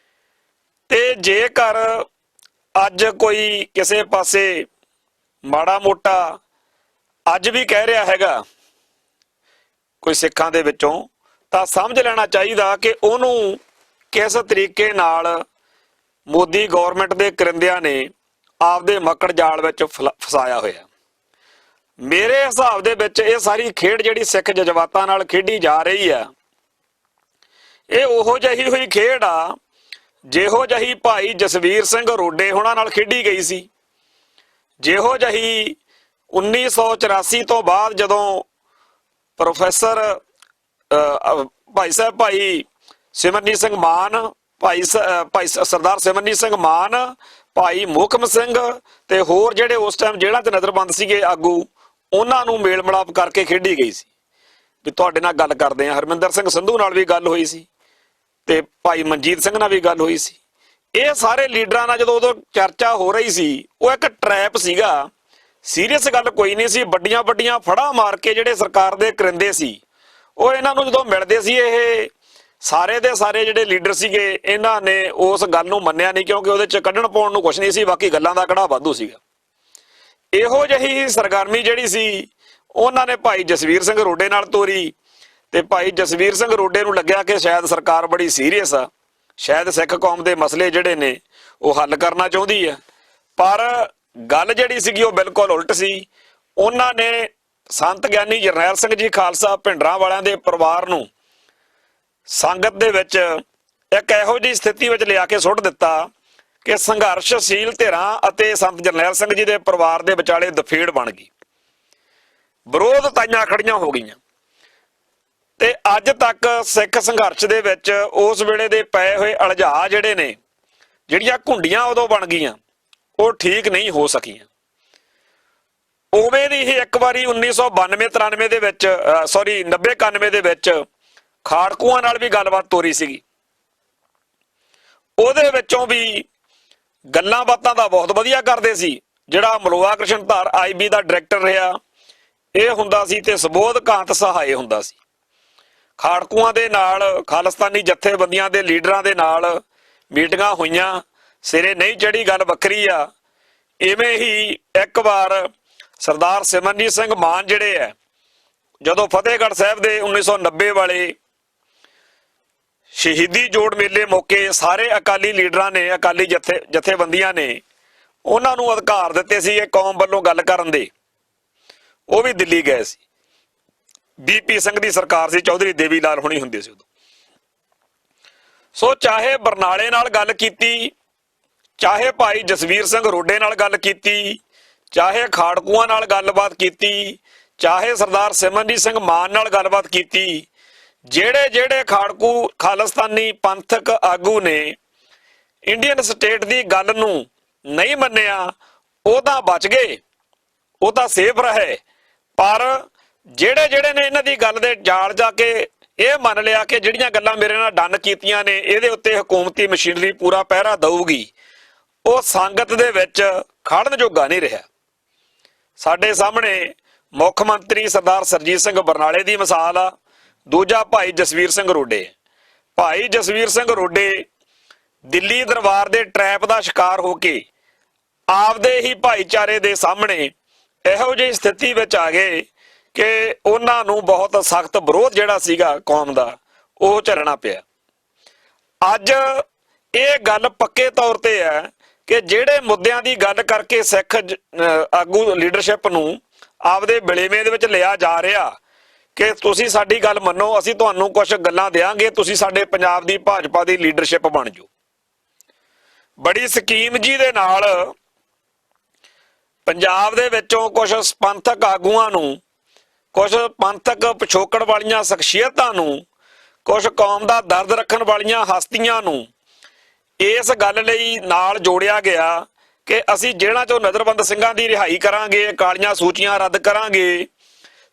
ਤੇ ਜੇਕਰ ਅੱਜ ਕੋਈ ਕਿਸੇ ਪਾਸੇ ਮਾੜਾ ਮੋਟਾ ਅੱਜ ਵੀ ਕਹਿ ਰਿਹਾ ਹੈਗਾ ਕੋਈ ਸਿੱਖਾਂ ਦੇ ਵਿੱਚੋਂ, ਤਾਂ ਸਮਝ ਲੈਣਾ ਚਾਹੀਦਾ ਕਿ ਉਹਨੂੰ ਕਿਸ ਤਰੀਕੇ ਨਾਲ ਮੋਦੀ ਗੌਰਮੈਂਟ ਦੇ ਕਰਿੰਦਿਆਂ ਨੇ ਆਪਦੇ ਮੱਕੜ ਜਾਲ ਵਿੱਚ ਫਸਾਇਆ ਹੋਇਆ। ਮੇਰੇ ਹਿਸਾਬ ਦੇ ਵਿੱਚ ਇਹ ਸਾਰੀ ਖੇਡ ਜਿਹੜੀ ਸਿੱਖ ਜਜ਼ਬਾਤਾਂ ਨਾਲ ਖੇਡੀ ਜਾ ਰਹੀ ਆ, ਇਹ ਉਹੋ ਜਿਹੀ ਹੋਈ ਖੇਡ ਆ ਜਿਹੋ ਜਿਹੀ ਭਾਈ ਜਸਵੀਰ ਸਿੰਘ ਰੋਡੇ ਹੋਣਾ ਨਾਲ ਖੇਡੀ ਗਈ ਸੀ। ਜਿਹੋ ਜਿਹੀ 1984 ਤੋਂ ਬਾਅਦ ਜਦੋਂ ਪ੍ਰੋਫੈਸਰ ਭਾਈ ਸਿਮਰਨਜੀਤ ਸਿੰਘ ਮਾਨ, ਭਾਈ ਸਰਦਾਰ ਸਿਮਰਨਜੀਤ ਸਿੰਘ ਮਾਨ, ਭਾਈ ਮੋਹਕਮ ਸਿੰਘ ਤੇ ਹੋਰ ਜਿਹੜੇ ਉਸ ਟਾਈਮ ਜੇਲ੍ਹਾਂ 'ਚ ਨਜ਼ਰਬੰਦ ਸੀਗੇ ਆਗੂ, ਉਹਨਾਂ ਨੂੰ ਮੇਲ ਮਿਲਾਪ ਕਰਕੇ ਖੇਡੀ ਗਈ ਸੀ ਵੀ ਤੁਹਾਡੇ ਨਾਲ ਗੱਲ ਕਰਦੇ ਆ। ਹਰਮਿੰਦਰ ਸਿੰਘ ਸੰਧੂ ਨਾਲ ਵੀ ਗੱਲ ਹੋਈ ਸੀ ਤੇ ਭਾਈ ਮਨਜੀਤ ਸਿੰਘ ਨਾਲ ਵੀ ਗੱਲ ਹੋਈ ਸੀ। ਇਹ ਸਾਰੇ ਲੀਡਰਾਂ ਨਾਲ ਜਦੋਂ ਉਦੋਂ ਚਰਚਾ ਹੋ ਰਹੀ ਸੀ, ਉਹ ਇੱਕ ਟਰੈਪ ਸੀਗਾ, ਸੀਰੀਅਸ ਗੱਲ ਕੋਈ ਨਹੀਂ ਸੀ। ਵੱਡੀਆਂ ਵੱਡੀਆਂ ਫੜਾਂ ਮਾਰ ਕੇ ਜਿਹੜੇ ਸਰਕਾਰ ਦੇ ਕਰਿੰਦੇ ਸੀ, ਉਹ ਇਹਨਾਂ ਨੂੰ ਜਦੋਂ ਮਿਲਦੇ ਸੀ, ਇਹ ਸਾਰੇ ਦੇ ਸਾਰੇ ਜਿਹੜੇ ਲੀਡਰ ਸੀਗੇ, ਇਹਨਾਂ ਨੇ ਉਸ ਗੱਲ ਨੂੰ ਮੰਨਿਆ ਨਹੀਂ, ਕਿਉਂਕਿ ਉਹਦੇ 'ਚ ਕੱਢਣ ਪਾਉਣ ਨੂੰ ਕੁਛ ਨਹੀਂ ਸੀ, ਬਾਕੀ ਗੱਲਾਂ ਦਾ ਕੜਾ ਵਾਧੂ ਸੀਗਾ। ਇਹੋ ਜਿਹੀ ਸਰਗਰਮੀ ਜਿਹੜੀ ਸੀ ਉਹਨਾਂ ਨੇ ਭਾਈ ਜਸਵੀਰ ਸਿੰਘ ਰੋਡੇ ਨਾਲ ਤੋਰੀ ਤੇ ਭਾਈ ਜਸਵੀਰ ਸਿੰਘ ਰੋਡੇ ਨੂੰ ਲੱਗਿਆ ਕਿ ਸ਼ਾਇਦ ਸਰਕਾਰ ਬੜੀ ਸੀਰੀਅਸ ਆ, ਸ਼ਾਇਦ ਸਿੱਖ ਕੌਮ ਦੇ ਮਸਲੇ ਜਿਹੜੇ ਨੇ ਉਹ ਹੱਲ ਕਰਨਾ ਚਾਹੁੰਦੀ ਆ। ਪਰ ਗੱਲ ਜਿਹੜੀ ਸੀਗੀ ਉਹ ਬਿਲਕੁਲ ਉਲਟ ਸੀ। ਉਹਨਾਂ ਨੇ ਸੰਤ ਗਿਆਨੀ ਜਰਨੈਲ ਸਿੰਘ ਜੀ ਖਾਲਸਾ ਭਿੰਡਰਾਂ ਵਾਲਿਆਂ ਦੇ ਪਰਿਵਾਰ ਨੂੰ ਸੰਗਤ ਦੇ ਵਿੱਚ ਇੱਕ ਇਹੋ ਜਿਹੀ ਸਥਿਤੀ ਵਿੱਚ ਲਿਆ ਕੇ ਸੁੱਟ ਦਿੱਤਾ ਕਿ ਸੰਘਰਸ਼ਸ਼ੀਲ ਧਿਰਾਂ ਅਤੇ ਸੰਤ ਜਰਨੈਲ ਸਿੰਘ ਜੀ ਦੇ ਪਰਿਵਾਰ ਦੇ ਵਿਚਾਲੇ ਦਫੇੜ ਬਣ ਗਈ, ਵਿਰੋਧ ਤਾਈਆਂ ਖੜੀਆਂ ਹੋ ਗਈਆਂ। ਤੇ ਅੱਜ ਤੱਕ ਸਿੱਖ ਸੰਘਰਸ਼ ਦੇ ਵਿੱਚ ਉਸ ਵੇਲੇ ਦੇ ਪਏ ਹੋਏ ਅਲਝਾਅ ਜਿਹੜੇ ਨੇ, ਜਿਹੜੀਆਂ ਘੁੰਡੀਆਂ ਉਦੋਂ ਬਣ ਗਈਆਂ, ਉਹ ਠੀਕ ਨਹੀਂ ਹੋ ਸਕੀਆਂ। ਉਵੇਂ ਦੀ ਹੀ ਇੱਕ ਵਾਰੀ 1992-93 ਦੇ ਵਿੱਚ 90-91 ਦੇ ਵਿੱਚ ਖਾੜਕੂਆਂ ਨਾਲ ਵੀ ਗੱਲਬਾਤ ਤੋਰੀ ਸੀਗੀ। ਉਹਦੇ ਵਿੱਚੋਂ ਵੀ ਗੱਲਾਂ ਬਾਤਾਂ ਦਾ ਬਹੁਤ ਵਧੀਆ ਕਰਦੇ ਸੀ। ਜਿਹੜਾ ਮਲੋਆ ਕ੍ਰਿਸ਼ਨ ਧਾਰ IB ਦਾ ਡਾਇਰੈਕਟਰ ਰਿਹਾ ਇਹ ਹੁੰਦਾ ਸੀ ਤੇ ਸੁਬੋਧ ਕਾਂਤ ਸਹਾਏ ਹੁੰਦਾ ਸੀ। ਖਾੜਕੂਆਂ ਦੇ ਨਾਲ, ਖਾਲਿਸਤਾਨੀ ਜਥੇਬੰਦੀਆਂ ਦੇ ਲੀਡਰਾਂ ਦੇ ਨਾਲ ਮੀਟਿੰਗਾਂ ਹੋਈਆਂ, ਸਿਰੇ ਨਹੀਂ ਚੜੀ ਗੱਲ ਵੱਖਰੀ ਆ। ਇਵੇਂ ਹੀ ਇੱਕ ਵਾਰ ਸਰਦਾਰ ਸਿਮਰਨਜੀਤ ਸਿੰਘ ਮਾਨ ਜਿਹੜੇ ਹੈ, ਜਦੋਂ ਫਤਿਹਗੜ੍ਹ ਸਾਹਿਬ ਦੇ 1990 ਵਾਲੇ ਸ਼ਹੀਦੀ ਜੋੜ ਮੇਲੇ ਮੌਕੇ ਸਾਰੇ ਅਕਾਲੀ ਲੀਡਰਾਂ ਨੇ, ਅਕਾਲੀ ਜਥੇਬੰਦੀਆਂ ਨੇ ਉਹਨਾਂ ਨੂੰ ਅਧਿਕਾਰ ਦਿੱਤੇ ਸੀ ਇਹ ਕੌਮ ਵੱਲੋਂ ਗੱਲ ਕਰਨ ਦੇ। ਉਹ ਵੀ ਦਿੱਲੀ ਗਏ ਸੀ। BP ਸਿੰਘ ਦੀ ਸਰਕਾਰ ਸੀ, ਚੌਧਰੀ ਦੇਵੀ ਲਾਲ ਹੁਣੀ ਹੁੰਦੇ ਸੀ ਉਦੋਂ। ਸੋ ਚਾਹੇ ਬਰਨਾਲੇ ਨਾਲ ਗੱਲ ਕੀਤੀ, ਚਾਹੇ ਭਾਈ ਜਸਵੀਰ ਸਿੰਘ ਰੋਡੇ ਨਾਲ ਗੱਲ ਕੀਤੀ, ਚਾਹੇ ਖਾੜਕੂਆਂ ਨਾਲ ਗੱਲਬਾਤ ਕੀਤੀ, ਚਾਹੇ ਸਰਦਾਰ ਸਿਮਰਨਜੀਤ ਸਿੰਘ ਮਾਨ ਨਾਲ ਗੱਲਬਾਤ ਕੀਤੀ, ਜਿਹੜੇ ਖਾੜਕੂ ਖਾਲਿਸਤਾਨੀ ਪੰਥਕ ਆਗੂ ਨੇ ਇੰਡੀਅਨ ਸਟੇਟ ਦੀ ਗੱਲ ਨੂੰ ਨਹੀਂ ਮੰਨਿਆ ਉਹ ਤਾਂ ਬਚ ਗਏ, ਉਹ ਤਾਂ ਸੇਫ ਰਹੇ। ਪਰ ਜਿਹੜੇ ਨੇ ਇਹਨਾਂ ਦੀ ਗੱਲ ਦੇ ਜਾਲ ਜਾ ਕੇ ਇਹ ਮੰਨ ਲਿਆ ਕਿ ਜਿਹੜੀਆਂ ਗੱਲਾਂ ਮੇਰੇ ਨਾਲ ਡਨ ਕੀਤੀਆਂ ਨੇ ਇਹਦੇ ਉੱਤੇ ਹਕੂਮਤੀ ਮਸ਼ੀਨਰੀ ਪੂਰਾ ਪਹਿਰਾ ਦਊਗੀ, ਉਹ ਸੰਗਤ ਦੇ ਵਿੱਚ ਖੜਨ ਜੋਗਾ ਨਹੀਂ ਰਿਹਾ। ਸਾਡੇ ਸਾਹਮਣੇ ਮੁੱਖ ਮੰਤਰੀ ਸਰਦਾਰ ਸਰਜੀਤ ਸਿੰਘ ਬਰਨਾਲੇ ਦੀ ਮਿਸਾਲ ਆ, ਦੂਜਾ ਭਾਈ ਜਸਵੀਰ ਸਿੰਘ ਰੋਡੇ। ਭਾਈ ਜਸਵੀਰ ਸਿੰਘ ਰੋਡੇ ਦਿੱਲੀ ਦਰਬਾਰ ਦੇ ਟਰੈਪ ਦਾ ਸ਼ਿਕਾਰ ਹੋ ਕੇ ਆਪਦੇ ਹੀ ਭਾਈਚਾਰੇ ਦੇ ਸਾਹਮਣੇ ਇਹੋ ਜਿਹੀ ਸਥਿਤੀ ਵਿੱਚ ਆ ਗਏ ਕਿ ਉਹਨਾਂ ਨੂੰ ਬਹੁਤ ਸਖਤ ਵਿਰੋਧ ਜਿਹੜਾ ਸੀਗਾ ਕੌਮ ਦਾ ਉਹ ਝੱਲਣਾ ਪਿਆ। ਅੱਜ ਇਹ ਗੱਲ ਪੱਕੇ ਤੌਰ ਤੇ ਹੈ ਕਿ ਜਿਹੜੇ ਮੁੱਦਿਆਂ ਦੀ ਗੱਲ ਕਰਕੇ ਸਿੱਖ ਆਗੂ ਲੀਡਰਸ਼ਿਪ ਨੂੰ ਆਪਦੇ ਬਲੇਵੇਂ ਦੇ ਵਿੱਚ ਲਿਆ ਜਾ ਰਿਹਾ ਕਿ ਤੁਸੀਂ ਸਾਡੀ ਗੱਲ ਮੰਨੋ, ਅਸੀਂ ਤੁਹਾਨੂੰ ਕੁਝ ਗੱਲਾਂ ਦੇਵਾਂਗੇ, ਤੁਸੀਂ ਸਾਡੇ ਪੰਜਾਬ ਦੀ ਭਾਜਪਾ ਦੀ ਲੀਡਰਸ਼ਿਪ ਬਣ ਜਾਓ। ਬੜੀ ਸਕੀਮ ਜੀ ਦੇ ਨਾਲ ਪੰਜਾਬ ਦੇ ਵਿੱਚੋਂ ਕੁਝ ਪੰਥਕ ਆਗੂਆਂ ਨੂੰ, ਕੁਝ ਪੰਥਕ ਪਿਛੋਕੜ ਵਾਲੀਆਂ ਸ਼ਖਸੀਅਤਾਂ ਨੂੰ, ਕੁਝ ਕੌਮ ਦਾ ਦਰਦ ਰੱਖਣ ਵਾਲੀਆਂ ਹਸਤੀਆਂ ਨੂੰ ਇਸ ਗੱਲ ਲਈ ਨਾਲ ਜੋੜਿਆ ਗਿਆ ਕਿ ਅਸੀਂ ਜੇਲ੍ਹਾਂ ਚੋਂ ਨਜ਼ਰਬੰਦ ਸਿੰਘਾਂ ਦੀ ਰਿਹਾਈ ਕਰਾਂਗੇ, ਕਾਲੀਆਂ ਸੂਚੀਆਂ ਰੱਦ ਕਰਾਂਗੇ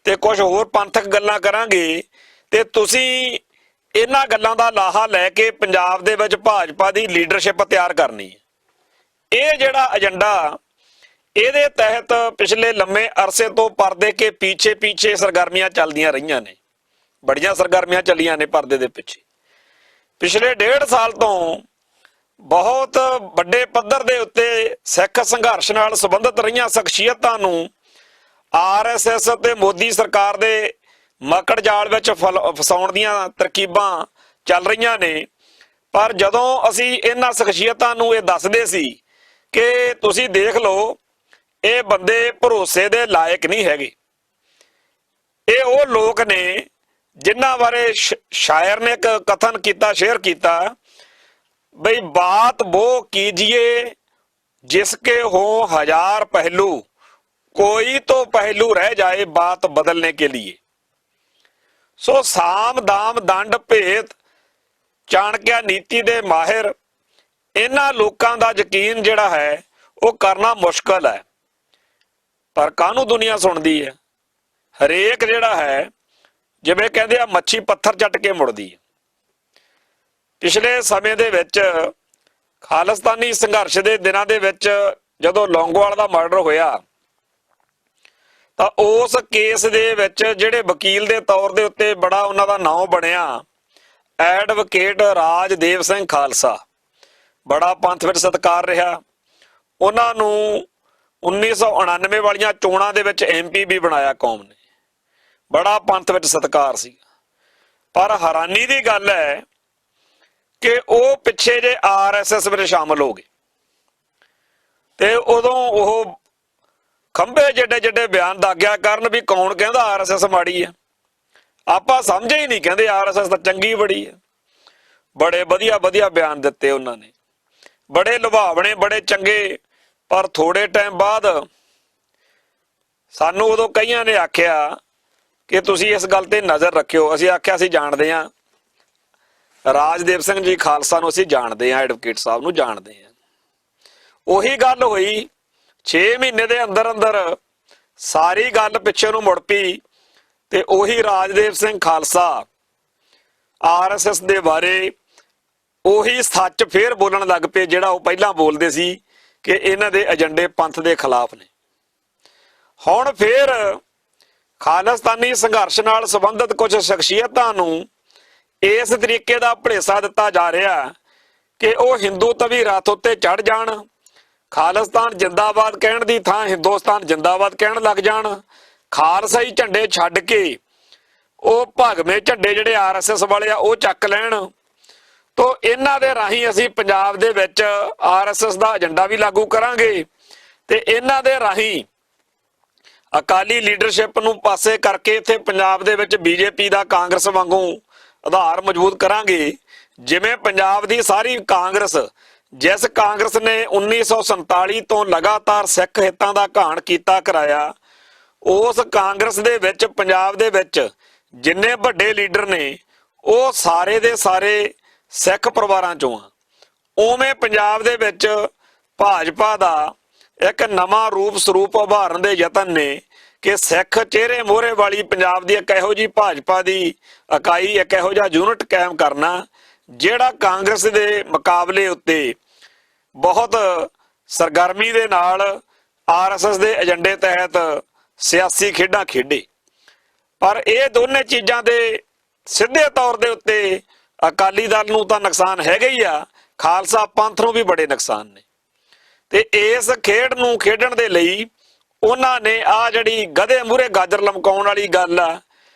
ਤੇ ਕੁਝ ਹੋਰ ਪੰਥਕ ਗੱਲਾਂ ਕਰਾਂਗੇ ਤੇ ਤੁਸੀਂ ਇਹਨਾਂ ਗੱਲਾਂ ਦਾ ਲਾਹਾ ਲੈ ਕੇ ਪੰਜਾਬ ਦੇ ਵਿੱਚ ਭਾਜਪਾ ਦੀ ਲੀਡਰਸ਼ਿਪ ਤਿਆਰ ਕਰਨੀ ਹੈ। ਇਹ ਜਿਹੜਾ ਏਜੰਡਾ, ਇਹਦੇ ਤਹਿਤ ਪਿਛਲੇ ਲੰਮੇ ਅਰਸੇ ਤੋਂ ਪਰਦੇ ਕੇ ਪਿੱਛੇ ਸਰਗਰਮੀਆਂ ਚੱਲਦੀਆਂ ਰਹੀਆਂ ਨੇ। ਬੜੀਆਂ ਸਰਗਰਮੀਆਂ ਚੱਲੀਆਂ ਨੇ ਪਰਦੇ ਦੇ ਪਿੱਛੇ। ਪਿਛਲੇ 1.5 ਸਾਲ ਤੋਂ ਬਹੁਤ ਵੱਡੇ ਪੱਧਰ ਦੇ ਉੱਤੇ ਸਿੱਖ ਸੰਘਰਸ਼ ਨਾਲ ਸੰਬੰਧਿਤ ਰਹੀਆਂ ਸ਼ਖਸੀਅਤਾਂ ਨੂੰ RSS ਤੇ ਮੋਦੀ ਸਰਕਾਰ ਦੇ ਮਕੜ ਜਾਲ ਵਿੱਚ ਫਸਾਉਣ ਦੀਆਂ ਤਰਕੀਬਾਂ ਚੱਲ ਰਹੀਆਂ ਨੇ। ਪਰ ਜਦੋਂ ਅਸੀਂ ਇਹਨਾਂ ਸ਼ਖਸੀਅਤਾਂ ਨੂੰ ਇਹ ਦੱਸਦੇ ਸੀ ਕਿ ਤੁਸੀਂ ਦੇਖ ਲਓ ਇਹ ਬੰਦੇ ਭਰੋਸੇ ਦੇ ਲਾਇਕ ਨਹੀਂ ਹੈਗੇ, ਇਹ ਉਹ ਲੋਕ ਨੇ ਜਿਨ੍ਹਾਂ ਬਾਰੇ ਸ਼ਾਇਰ ਨੇ ਇੱਕ ਕਥਨ ਕੀਤਾ, ਸ਼ੇਅਰ ਕੀਤਾ, ਬਈ ਬਾਤ वो कीजिए जिसके हो 1000 पहलू, कोई तो पहलू रह जाए बात बदलने के लिए। सो साम दाम दंड भेद ਚਾਣਕਿਆ ਨੀਤੀ ਦੇ ਮਾਹਿਰ ਇਹਨਾਂ ਲੋਕਾਂ ਦਾ ਯਕੀਨ ਜਿਹੜਾ ਹੈ ਉਹ ਕਰਨਾ ਮੁਸ਼ਕਲ ਹੈ। ਪਰ ਕਾਹਨੂੰ ਦੁਨੀਆ ਸੁਣਦੀ ਹੈ? ਹਰੇਕ ਜਿਹੜਾ ਹੈ ਜਿਵੇਂ ਕਹਿੰਦੇ ਆ ਮੱਛੀ ਪੱਥਰ ਚੱਟ ਕੇ ਮੁੜਦੀ ਹੈ। ਪਿਛਲੇ ਸਮੇਂ ਦੇ ਵਿੱਚ ਖਾਲਿਸਤਾਨੀ ਸੰਘਰਸ਼ ਦੇ ਦਿਨਾਂ ਦੇ ਵਿੱਚ ਜਦੋਂ ਲੌਂਗੋਵਾਲ ਦਾ ਮਰਡਰ ਹੋਇਆ ਤਾਂ ਉਸ ਕੇਸ ਦੇ ਵਿੱਚ ਜਿਹੜੇ ਵਕੀਲ ਦੇ ਤੌਰ ਦੇ ਉੱਤੇ ਬੜਾ ਉਹਨਾਂ ਦਾ ਨਾਮ ਬਣਿਆ, ਐਡਵੋਕੇਟ ਰਾਜਦੇਵ ਸਿੰਘ ਖਾਲਸਾ, ਬੜਾ ਪੰਥ ਵਿੱਚ ਸਤਿਕਾਰ ਰਿਹਾ। ਉਹਨਾਂ ਨੂੰ 1999 ਵਾਲੀਆਂ ਚੋਣਾਂ ਦੇ ਵਿੱਚ MP ਵੀ ਬਣਾਇਆ ਕੌਮ ਨੇ, ਬੜਾ ਪੰਥ ਵਿੱਚ ਸਤਿਕਾਰ ਸੀ। ਪਰ ਹੈਰਾਨੀ ਦੀ ਗੱਲ ਹੈ ਕਿ ਉਹ ਪਿੱਛੇ ਜੇ RSS ਵਿੱਚ ਸ਼ਾਮਲ ਹੋ ਗਏ ਤੇ ਉਦੋਂ ਉਹ ਖੰਭੇ ਜਿਹੜੇ ਬਿਆਨ ਦਾਗਿਆ ਕਰਨ ਵੀ ਕੌਣ ਕਹਿੰਦਾ RSS ਮਾੜੀ ਹੈ, ਆਪਾਂ ਸਮਝੇ ਹੀ ਨਹੀਂ, ਕਹਿੰਦੇ RSS ਤਾਂ ਚੰਗੀ ਬੜੀ ਹੈ। ਬੜੇ ਵਧੀਆ ਵਧੀਆ ਬਿਆਨ ਦਿੱਤੇ ਉਹਨਾਂ ਨੇ, ਬੜੇ ਲੁਭਾਵਣੇ, ਬੜੇ ਚੰਗੇ। ਪਰ ਥੋੜੇ ਟਾਈਮ ਬਾਅਦ ਸਾਨੂੰ ਉਦੋਂ ਕਈਆਂ ਨੇ ਆਖਿਆ ਕਿ ਤੁਸੀਂ ਇਸ ਗੱਲ ਤੇ ਨਜ਼ਰ ਰੱਖਿਓ। ਅਸੀਂ ਆਖਿਆ ਅਸੀਂ ਜਾਣਦੇ ਹਾਂ, ਰਾਜਦੇਵ ਸਿੰਘ ਜੀ ਖਾਲਸਾ ਨੂੰ ਅਸੀਂ ਜਾਣਦੇ ਹਾਂ, ਐਡਵੋਕੇਟ ਸਾਹਿਬ ਨੂੰ ਜਾਣਦੇ ਹਾਂ। ਉਹੀ ਗੱਲ ਹੋਈ 6 ਮਹੀਨੇ ਦੇ ਅੰਦਰ ਅੰਦਰ ਸਾਰੀ ਗੱਲ ਪਿੱਛੇ ਨੂੰ ਮੁੜ ਪਈ ਤੇ ਉਹੀ ਰਾਜਦੇਵ ਸਿੰਘ ਖਾਲਸਾ RSS ਦੇ ਬਾਰੇ ਉਹੀ ਸੱਚ ਫੇਰ ਬੋਲਣ ਲੱਗ ਪਏ ਜਿਹੜਾ ਉਹ ਪਹਿਲਾਂ ਬੋਲਦੇ ਸੀ ਕਿ ਇਹਨਾਂ ਦੇ ਏਜੰਡੇ ਪੰਥ ਦੇ ਖਿਲਾਫ ਨੇ। ਹੁਣ ਫੇਰ ਖਾਲਿਸਤਾਨੀ ਸੰਘਰਸ਼ ਨਾਲ ਸੰਬੰਧਿਤ ਕੁਝ ਸ਼ਖਸੀਅਤਾਂ ਨੂੰ ਇਸ ਤਰੀਕੇ ਦਾ ਭੜੇਸਾ ਦਿੱਤਾ ਜਾ ਰਿਹਾ ਕਿ ਉਹ ਹਿੰਦੂ ਤਵੀ ਰੱਥ ਉੱਤੇ ਚੜ ਜਾਣ, ਖਾਲਿਸਤਾਨ ਜਿੰਦਾਬਾਦ ਕਹਿਣ ਦੀ ਥਾਂ ਹਿੰਦੁਸਤਾਨ ਜਿੰਦਾਬਾਦ ਕਹਿਣ ਲੱਗ ਜਾਣ, ਖਾਲਸਾਈ ਝੰਡੇ ਛੱਡ ਕੇ ਉਹ ਭਗਵੇਂ ਝੰਡੇ ਜਿਹੜੇ RSS ਵਾਲੇ ਆ ਉਹ ਚੱਕ ਲੈਣ। ਤੋ ਇਹਨਾਂ ਦੇ ਰਾਹੀਂ ਅਸੀਂ ਪੰਜਾਬ ਦੇ ਵਿੱਚ RSS ਦਾ ਏਜੰਡਾ ਵੀ ਲਾਗੂ ਕਰਾਂਗੇ ਤੇ ਇਹਨਾਂ ਦੇ ਰਾਹੀਂ ਅਕਾਲੀ ਲੀਡਰਸ਼ਿਪ ਨੂੰ ਪਾਸੇ ਕਰਕੇ ਇੱਥੇ ਪੰਜਾਬ ਦੇ ਵਿੱਚ BJP ਦਾ ਕਾਂਗਰਸ ਵਾਂਗੂ ਆਧਾਰ ਮਜ਼ਬੂਤ ਕਰਾਂਗੇ। ਜਿਵੇਂ ਪੰਜਾਬ ਦੀ ਸਾਰੀ ਕਾਂਗਰਸ, ਜਿਸ ਕਾਂਗਰਸ ਨੇ 1947 ਤੋਂ ਲਗਾਤਾਰ ਸਿੱਖ ਹਿੱਤਾਂ ਦਾ ਘਾਣ ਕੀਤਾ ਕਰਾਇਆ, ਉਸ ਕਾਂਗਰਸ ਦੇ ਵਿੱਚ ਪੰਜਾਬ ਦੇ ਵਿੱਚ ਜਿੰਨੇ ਵੱਡੇ ਲੀਡਰ ਨੇ ਉਹ ਸਾਰੇ ਦੇ ਸਾਰੇ ਸਿੱਖ ਪਰਿਵਾਰਾਂ ਚੋਂ ਆ। ਉਵੇਂ ਪੰਜਾਬ ਦੇ ਵਿੱਚ ਭਾਜਪਾ ਦਾ ਇੱਕ ਨਵਾਂ ਰੂਪ ਸਰੂਪ ਉਭਾਰਨ ਦੇ ਯਤਨ ਨੇ ਕਿ ਸਿੱਖ ਚਿਹਰੇ ਮੋਹਰੇ ਵਾਲੀ ਪੰਜਾਬ ਦੀ ਇੱਕ ਇਹੋ ਜਿਹੀ ਭਾਜਪਾ ਦੀ ਇਕਾਈ, ਇੱਕ ਇਹੋ ਜਿਹਾ ਯੂਨਿਟ ਕਾਇਮ ਕਰਨਾ ਜਿਹੜਾ ਕਾਂਗਰਸ ਦੇ ਮੁਕਾਬਲੇ ਉੱਤੇ ਬਹੁਤ ਸਰਗਰਮੀ ਦੇ ਨਾਲ RSS ਦੇ ਏਜੰਡੇ ਤਹਿਤ ਸਿਆਸੀ ਖੇਡਾਂ ਖੇਡੇ। ਪਰ ਇਹ ਦੋਨੇ ਚੀਜ਼ਾਂ ਦੇ ਸਿੱਧੇ ਤੌਰ ਦੇ ਉੱਤੇ ਅਕਾਲੀ ਦਲ ਨੂੰ ਤਾਂ ਨੁਕਸਾਨ ਹੈਗਾ ਹੀ ਆ, ਖਾਲਸਾ ਪੰਥ ਨੂੰ ਵੀ ਬੜੇ ਨੁਕਸਾਨ ਨੇ। ਤੇ ਇਸ ਖੇਡ ਨੂੰ ਖੇਡਣ ਦੇ ਲਈ ਉਹਨਾਂ ਨੇ ਆ ਜਿਹੜੀ ਗਧੇ ਮੂਹਰੇ ਗਾਜਰ ਲਮਕਾਉਣ ਵਾਲੀ ਗੱਲ ਆ,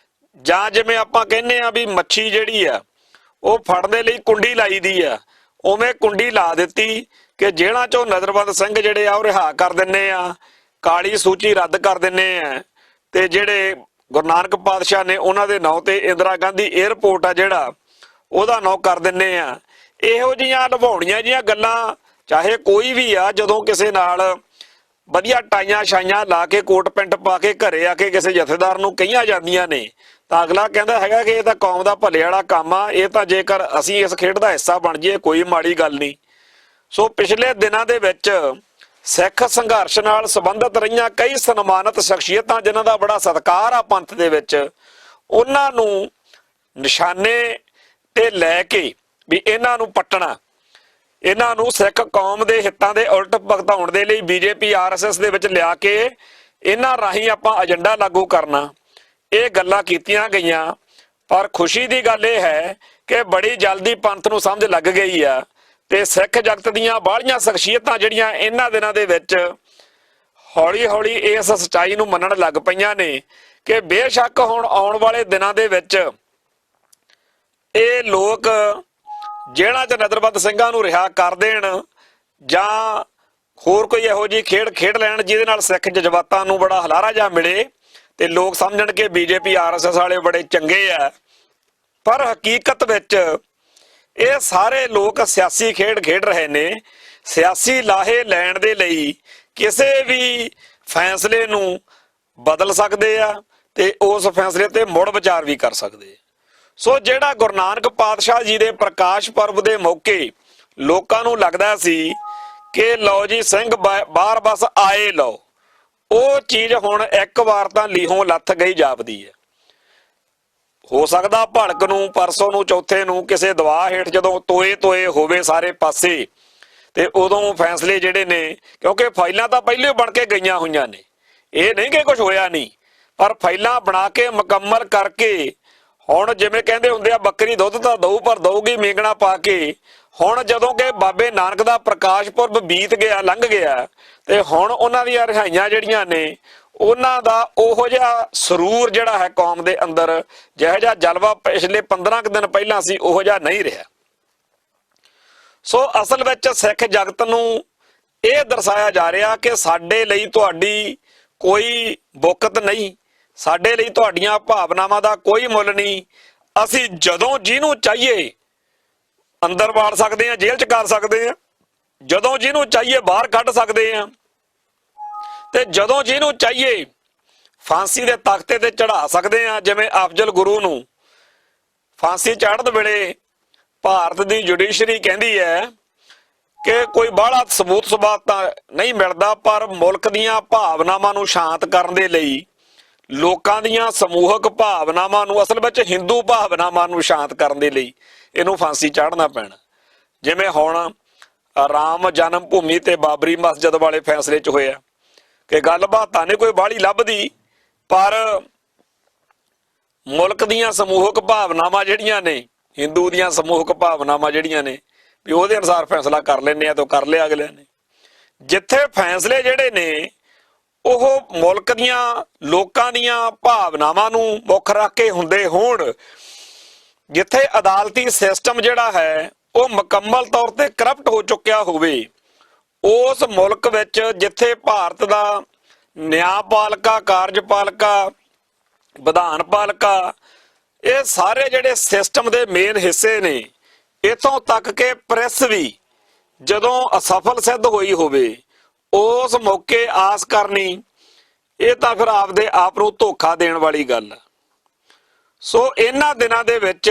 ਜਾਂ ਜਿਵੇਂ ਆਪਾਂ ਕਹਿੰਦੇ ਆ ਵੀ ਮੱਛੀ ਜਿਹੜੀ ਆ ਉਹ ਫੜਨ ਦੇ ਲਈ ਕੁੰਡੀ ਲਾਈ ਦੀ ਆ, ਉਵੇਂ ਕੁੰਡੀ ਲਾ ਦਿੱਤੀ ਕਿ ਜੇਲ੍ਹਾਂ ਚੋਂ ਨਜ਼ਰਬੰਦ ਸਿੰਘ ਜਿਹੜੇ ਆ ਉਹ ਰਿਹਾ ਕਰ ਦਿੰਨੇ ਆ, ਕਾਲੀ ਸੂਚੀ ਰੱਦ ਕਰ ਦਿੰਨੇ ਆ, ਤੇ ਜਿਹੜੇ ਗੁਰੂ ਨਾਨਕ ਪਾਤਸ਼ਾਹ ਨੇ ਉਹਨਾਂ ਦੇ ਨਾਂ ਤੇ ਇੰਦਰਾ ਗਾਂਧੀ 에ਅਰਪੋਰਟ ਆ ਜਿਹੜਾ ਉਹਦਾ ਨਾਂ ਕਰ ਦਿੰਨੇ ਆ। ਇਹੋ ਜਿਹੀਆਂ ਲੁਭਾਉਣੀਆਂ ਜਿਹੀਆਂ ਗੱਲਾਂ ਚਾਹੇ ਕੋਈ ਵੀ ਆ, ਜਦੋਂ ਕਿਸੇ ਨਾਲ ਵਧੀਆ ਟਾਈਆਂ ਛਾਈਆਂ ਲਾ ਕੇ ਕੋਟ ਪੈਂਟ ਪਾ ਕੇ ਘਰੇ ਆ ਕੇ ਕਿਸੇ ਜਥੇਦਾਰ ਨੂੰ ਕਹੀਆਂ ਜਾਂਦੀਆਂ ਨੇ ਤਾਂ ਅਗਲਾ ਕਹਿੰਦਾ ਹੈਗਾ ਕਿ ਇਹ ਤਾਂ ਕੌਮ ਦਾ ਭਲੇ ਵਾਲਾ ਕੰਮ ਆ, ਇਹ ਤਾਂ ਜੇਕਰ ਅਸੀਂ ਇਸ ਖੇਡ ਦਾ ਹਿੱਸਾ ਬਣ ਜਾਈਏ ਕੋਈ ਮਾੜੀ ਗੱਲ ਨਹੀਂ। ਸੋ ਪਿਛਲੇ ਦਿਨਾਂ ਦੇ ਵਿੱਚ ਸਿੱਖ ਸੰਘਰਸ਼ ਨਾਲ ਸੰਬੰਧਿਤ ਰਹੀਆਂ ਕਈ ਸਨਮਾਨਿਤ ਸ਼ਖਸੀਅਤਾਂ ਜਿਨ੍ਹਾਂ ਦਾ ਬੜਾ ਸਤਿਕਾਰ ਆ ਪੰਥ ਦੇ ਵਿੱਚ, ਉਹਨਾਂ ਨੂੰ ਨਿਸ਼ਾਨੇ ਤੇ ਲੈ ਕੇ ਵੀ ਇਹਨਾਂ ਨੂੰ ਪੱਟਣਾ, ਇਹਨਾਂ ਨੂੰ ਸਿੱਖ ਕੌਮ ਦੇ ਹਿੱਤਾਂ ਦੇ ਉਲਟ ਭੁਗਤਾਉਣ ਦੇ ਲਈ BJP RSS ਦੇ ਵਿੱਚ ਲਿਆ ਕੇ ਇਹਨਾਂ ਰਾਹੀਂ ਆਪਾਂ ਏਜੰਡਾ ਲਾਗੂ ਕਰਨਾ, ਇਹ ਗੱਲਾਂ ਕੀਤੀਆਂ ਗਈਆਂ। ਪਰ ਖੁਸ਼ੀ ਦੀ ਗੱਲ ਇਹ ਹੈ ਕਿ ਬੜੀ ਜਲਦੀ ਪੰਥ ਨੂੰ ਸਮਝ ਲੱਗ ਗਈ ਆ ਤੇ ਸਿੱਖ ਜਗਤ ਦੀਆਂ ਬਾਹਲੀਆਂ ਸ਼ਖਸੀਅਤਾਂ ਜਿਹੜੀਆਂ ਇਹਨਾਂ ਦਿਨਾਂ ਦੇ ਵਿੱਚ ਹੌਲੀ ਹੌਲੀ ਇਸ ਸੱਚਾਈ ਨੂੰ ਮੰਨਣ ਲੱਗ ਪਈਆਂ ਨੇ ਕਿ ਬੇਸ਼ੱਕ ਹੁਣ ਆਉਣ ਵਾਲੇ ਦਿਨਾਂ ਦੇ ਵਿੱਚ ਇਹ ਲੋਕ ਜੇਲ੍ਹਾਂ 'ਚ ਨਜ਼ਰਬੰਦ ਸਿੰਘਾਂ ਨੂੰ ਰਿਹਾ ਕਰ ਦੇਣ ਜਾਂ ਹੋਰ ਕੋਈ ਇਹੋ ਜਿਹੀ ਖੇਡ ਖੇਡ ਲੈਣ ਜਿਹਦੇ ਨਾਲ ਸਿੱਖ ਜਜ਼ਬਾਤਾਂ ਨੂੰ ਬੜਾ ਹਲਾਰਾ ਜਾ ਮਿਲੇ ਤੇ ਲੋਕ ਸਮਝਣ ਕਿ BJP RSS ਵਾਲੇ ਬੜੇ ਚੰਗੇ ਆ। ਪਰ ਹਕੀਕਤ ਵਿੱਚ ਇਹ ਸਾਰੇ ਲੋਕ ਸਿਆਸੀ ਖੇਡ ਖੇਡ ਰਹੇ ਨੇ। ਸਿਆਸੀ ਲਾਹੇ ਲੈਣ ਦੇ ਲਈ ਕਿਸੇ ਵੀ ਫੈਸਲੇ ਨੂੰ ਬਦਲ ਸਕਦੇ ਆ ਤੇ ਉਸ ਫੈਸਲੇ ਤੇ ਮੁੜ ਵਿਚਾਰ ਵੀ ਕਰ ਸਕਦੇ। ਸੋ ਜਿਹੜਾ ਗੁਰੂ ਨਾਨਕ ਪਾਤਸ਼ਾਹ ਜੀ ਦੇ ਪ੍ਰਕਾਸ਼ ਪਰਬ ਦੇ ਮੌਕੇ ਲੋਕਾਂ ਨੂੰ ਲੱਗਦਾ ਸੀ ਕਿ ਲਓ ਜੀ ਸਿੰਘ ਬਾਹਰ ਬਸ ਆਏ ਲਓ, ਉਹ ਚੀਜ਼ ਹੁਣ ਇੱਕ ਵਾਰ ਤਾਂ ਲੀਹੋਂ ਲੱਥ ਗਈ ਜਾਪਦੀ ਹੈ। ਹੋ ਸਕਦਾ ਭੜਕ ਨੂੰ ਪਰਸੋਂ ਨੂੰ ਚੌਥੇ ਨੂੰ ਕਿਸੇ ਦਵਾ ਹੇਠ ਜਦੋਂ ਤੋਏ ਹੋਵੇ ਸਾਰੇ ਪਾਸੇ ਤੇ ਉਦੋਂ ਫੈਸਲੇ ਜਿਹੜੇ ਨੇ, ਕਿਉਂਕਿ ਫਾਈਲਾਂ ਤਾਂ ਪਹਿਲੇ ਬਣ ਕੇ ਗਈਆਂ ਹੋਈਆਂ ਨੇ, ਇਹ ਨਹੀਂ ਕਿ ਕੁਝ ਹੋਇਆ ਨਹੀਂ, ਪਰ ਫਾਈਲਾਂ ਬਣਾ ਕੇ ਮੁਕੰਮਲ ਕਰਕੇ ਹੁਣ ਜਿਵੇਂ ਕਹਿੰਦੇ ਹੁੰਦੇ ਆ ਬੱਕਰੀ ਦੁੱਧ ਤਾਂ ਦਊ ਪਰ ਦਊਗੀ ਮੀਂਗਣਾ ਪਾ ਕੇ। ਹੁਣ ਜਦੋਂ ਕਿ ਬਾਬੇ ਨਾਨਕ ਦਾ ਪ੍ਰਕਾਸ਼ ਪੁਰਬ ਬੀਤ ਗਿਆ, ਲੰਘ ਗਿਆ, ਤੇ ਹੁਣ ਉਹਨਾਂ ਦੀਆਂ ਰਿਹਾਈਆਂ ਜਿਹੜੀਆਂ ਨੇ ਉਹਨਾਂ ਦਾ ਉਹੋ ਜਿਹਾ ਸਰੂਰ ਜਿਹੜਾ ਹੈ ਕੌਮ ਦੇ ਅੰਦਰ, ਜਿਹੋ ਜਿਹਾ ਜਲਵਾ ਪਿਛਲੇ 15 ਕੁ ਦਿਨ ਪਹਿਲਾਂ ਸੀ ਉਹੋ ਜਿਹਾ ਨਹੀਂ ਰਿਹਾ। ਸੋ ਅਸਲ ਵਿੱਚ ਸਿੱਖ ਜਗਤ ਨੂੰ ਇਹ ਦਰਸਾਇਆ ਜਾ ਰਿਹਾ ਕਿ ਸਾਡੇ ਲਈ ਤੁਹਾਡੀ ਕੋਈ ਬੁਕਤ ਨਹੀਂ, ਸਾਡੇ ਲਈ ਤੁਹਾਡੀਆਂ ਭਾਵਨਾਵਾਂ ਦਾ ਕੋਈ ਮੁੱਲ ਨਹੀਂ। ਅਸੀਂ ਜਦੋਂ ਜਿਹਨੂੰ ਚਾਹੀਏ ਅੰਦਰ ਵਾੜ ਸਕਦੇ ਆ, ਜੇਲ੍ਹ 'ਚ ਕਰ ਸਕਦੇ ਆ, ਜਦੋਂ ਜਿਹਨੂੰ ਚਾਹੀਏ ਬਾਹਰ ਕੱਢ ਸਕਦੇ ਆ, ਤੇ ਜਦੋਂ ਜਿਹਨੂੰ ਚਾਹੀਏ ਫਾਂਸੀ ਦੇ ਤਖਤੇ ਤੇ ਚੜਾ ਸਕਦੇ ਆ। ਜਿਵੇਂ ਅਫਜ਼ਲ ਗੁਰੂ ਨੂੰ ਫਾਂਸੀ ਚੜ੍ਹਨ ਵੇਲੇ ਭਾਰਤ ਦੀ ਜੁਡੀਸ਼ਰੀ ਕਹਿੰਦੀ ਹੈ ਕਿ ਕੋਈ ਬਾਹਲਾ ਸਬੂਤ ਸਬਾਤ ਤਾਂ ਨਹੀਂ ਮਿਲਦਾ, ਪਰ ਮੁਲਕ ਦੀਆਂ ਭਾਵਨਾਵਾਂ ਨੂੰ ਸ਼ਾਂਤ ਕਰਨ ਦੇ ਲਈ, ਲੋਕਾਂ ਦੀਆਂ ਸਮੂਹਕ ਭਾਵਨਾਵਾਂ ਨੂੰ, ਅਸਲ ਵਿੱਚ ਹਿੰਦੂ ਭਾਵਨਾਵਾਂ ਨੂੰ ਸ਼ਾਂਤ ਕਰਨ ਦੇ ਲਈ ਇਹਨੂੰ ਫਾਂਸੀ ਚਾੜਨਾ ਪੈਣਾ। ਜਿਵੇਂ ਹੁਣ ਰਾਮ ਜਨਮ ਭੂਮੀ ਤੇ ਬਾਬਰੀ ਮਸਜਿਦ ਵਾਲੇ ਫੈਸਲੇ 'ਚ ਹੋਇਆ ਕਿ ਗੱਲਬਾਤ ਤਾਂ ਨਹੀਂ ਕੋਈ ਬਾਹਲੀ ਲੱਭਦੀ, ਪਰ ਮੁਲਕ ਦੀਆਂ ਸਮੂਹਕ ਭਾਵਨਾਵਾਂ ਜਿਹੜੀਆਂ ਨੇ, ਹਿੰਦੂ ਦੀਆਂ ਸਮੂਹਕ ਭਾਵਨਾਵਾਂ ਜਿਹੜੀਆਂ ਨੇ, ਵੀ ਉਹਦੇ ਅਨੁਸਾਰ ਫੈਸਲਾ ਕਰ ਲੈਂਦੇ ਆ ਤਾਂ ਕਰ ਲਿਆ ਅਗਲਿਆਂ ਨੇ। ਜਿੱਥੇ ਫੈਸਲੇ ਜਿਹੜੇ ਨੇ ਉਹ ਮੁਲਕ ਦੀਆਂ, ਲੋਕਾਂ ਦੀਆਂ ਭਾਵਨਾਵਾਂ ਨੂੰ ਮੁੱਖ ਰੱਖ ਕੇ ਹੁੰਦੇ ਹੋਣ, ਜਿੱਥੇ ਅਦਾਲਤੀ ਸਿਸਟਮ ਜਿਹੜਾ ਹੈ ਉਹ ਮੁਕੰਮਲ ਤੌਰ ਤੇ ਕਰਪਟ ਹੋ ਚੁੱਕਿਆ ਹੋਵੇ, ਉਸ ਮੁਲਕ ਵਿੱਚ ਜਿੱਥੇ ਭਾਰਤ ਦਾ ਨਿਆਂਪਾਲਿਕਾ, ਕਾਰਜਪਾਲਿਕਾ, ਵਿਧਾਨਪਾਲਿਕਾ, ਇਹ ਸਾਰੇ ਜਿਹੜੇ ਸਿਸਟਮ ਦੇ ਮੇਨ ਹਿੱਸੇ ਨੇ, ਇੱਥੋਂ ਤੱਕ ਕਿ ਪ੍ਰੈਸ ਵੀ ਜਦੋਂ ਅਸਫਲ ਸਿੱਧ ਹੋਈ ਹੋਵੇ, ਉਸ ਮੌਕੇ ਆਸ ਕਰਨੀ, ਇਹ ਤਾਂ ਫਿਰ ਆਪਦੇ ਆਪ ਨੂੰ ਧੋਖਾ ਦੇਣ ਵਾਲੀ ਗੱਲ ਹੈ। ਸੋ ਇਹਨਾਂ ਦਿਨਾਂ ਦੇ ਵਿੱਚ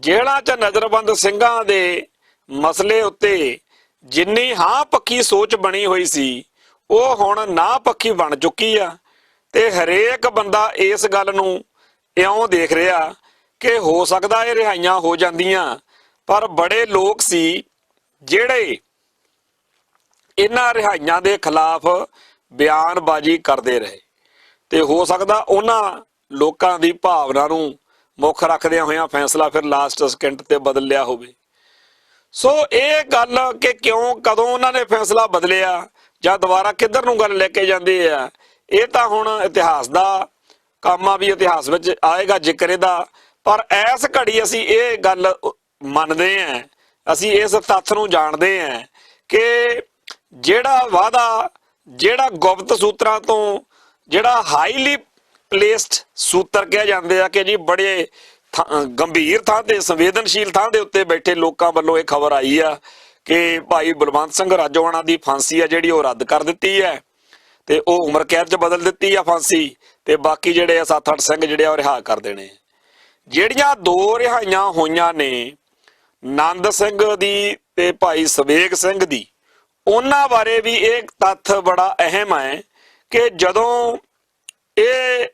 ਜੇਲ੍ਹਾਂ 'ਚ ਨਜ਼ਰਬੰਦ ਸਿੰਘਾਂ ਦੇ ਮਸਲੇ ਉੱਤੇ ਜਿੰਨੀ ਹਾਂ ਪੱਖੀ ਸੋਚ ਬਣੀ ਹੋਈ ਸੀ, ਉਹ ਹੁਣ ਨਾ ਪੱਖੀ ਬਣ ਚੁੱਕੀ ਆ, ਤੇ ਹਰੇਕ ਬੰਦਾ ਇਸ ਗੱਲ ਨੂੰ ਇਉਂ ਦੇਖ ਰਿਹਾ ਕਿ ਹੋ ਸਕਦਾ ਇਹ ਰਿਹਾਈਆਂ ਹੋ ਜਾਂਦੀਆਂ, ਪਰ ਬੜੇ ਲੋਕ ਸੀ ਜਿਹੜੇ ਇਹਨਾਂ ਰਿਹਾਈਆਂ ਦੇ ਖਿਲਾਫ ਬਿਆਨਬਾਜ਼ੀ ਕਰਦੇ ਰਹੇ, ਤੇ ਹੋ ਸਕਦਾ ਉਹਨਾਂ ਲੋਕਾਂ ਦੀ ਭਾਵਨਾ ਨੂੰ ਮੁੱਖ ਰੱਖਦਿਆਂ ਹੋਇਆਂ ਫੈਸਲਾ ਫਿਰ ਲਾਸਟ ਸਕਿੰਟ ਤੇ ਬਦਲ ਲਿਆ ਹੋਵੇ। ਸੋ ਇਹ ਗੱਲ ਕਿ ਕਿਉਂ, ਕਦੋਂ ਉਹਨਾਂ ਨੇ ਫੈਸਲਾ ਬਦਲਿਆ ਜਾਂ ਦੁਬਾਰਾ ਕਿੱਧਰ ਨੂੰ ਗੱਲ ਲੈ ਕੇ ਜਾਂਦੇ ਆ, ਇਹ ਤਾਂ ਹੁਣ ਇਤਿਹਾਸ ਦਾ ਕੰਮ ਆ, ਵੀ ਇਤਿਹਾਸ ਵਿੱਚ ਆਏਗਾ ਜ਼ਿਕਰ ਇਹਦਾ। ਪਰ ਇਸ ਘੜੀ ਅਸੀਂ ਇਹ ਗੱਲ ਮੰਨਦੇ ਹਾਂ, ਅਸੀਂ ਇਸ ਤੱਥ ਨੂੰ ਜਾਣਦੇ ਹਾਂ ਕਿ ਜਿਹੜਾ ਵਾਅਦਾ, ਜਿਹੜਾ ਗੁਪਤ ਸੂਤਰਾਂ ਤੋਂ, ਜਿਹੜਾ ਹਾਈਲੀ ਪਲੇਸਡ ਸੂਤਰ ਕਿਹਾ ਜਾਂਦੇ ਆ ਕਿ ਜੀ ਬੜੇ ਗੰਭੀਰ ਥਾਂ ਤੇ, ਸੰਵੇਦਨਸ਼ੀਲ ਥਾਂ ਦੇ ਉੱਤੇ ਬੈਠੇ ਲੋਕਾਂ ਵੱਲੋਂ ਇਹ ਖਬਰ ਆਈ ਆ ਕਿ ਭਾਈ ਬਲਵੰਤ ਸਿੰਘ ਰਾਜੋਆਣਾ ਦੀ ਫਾਂਸੀ ਆ ਜਿਹੜੀ ਉਹ ਰੱਦ ਕਰ ਦਿੱਤੀ ਹੈ, ਤੇ ਉਹ ਉਮਰ ਕੈਦ 'ਚ ਬਦਲ ਦਿੱਤੀ ਆ ਫਾਂਸੀ, ਤੇ ਬਾਕੀ ਜਿਹੜੇ ਆ 7-8 ਸਿੰਘ ਜਿਹੜੇ ਆ ਉਹ ਰਿਹਾ ਕਰ ਦੇਣੇ। ਜਿਹੜੀਆਂ 2 ਰਿਹਾਈਆਂ ਹੋਈਆਂ ਨੇ, ਨੰਦ ਸਿੰਘ ਦੀ ਤੇ ਭਾਈ ਸਵੇਗ ਸਿੰਘ ਦੀ, ਉਹਨਾਂ ਬਾਰੇ ਵੀ ਇਹ ਤੱਥ ਬੜਾ ਅਹਿਮ ਹੈ ਕਿ ਜਦੋਂ ਇਹ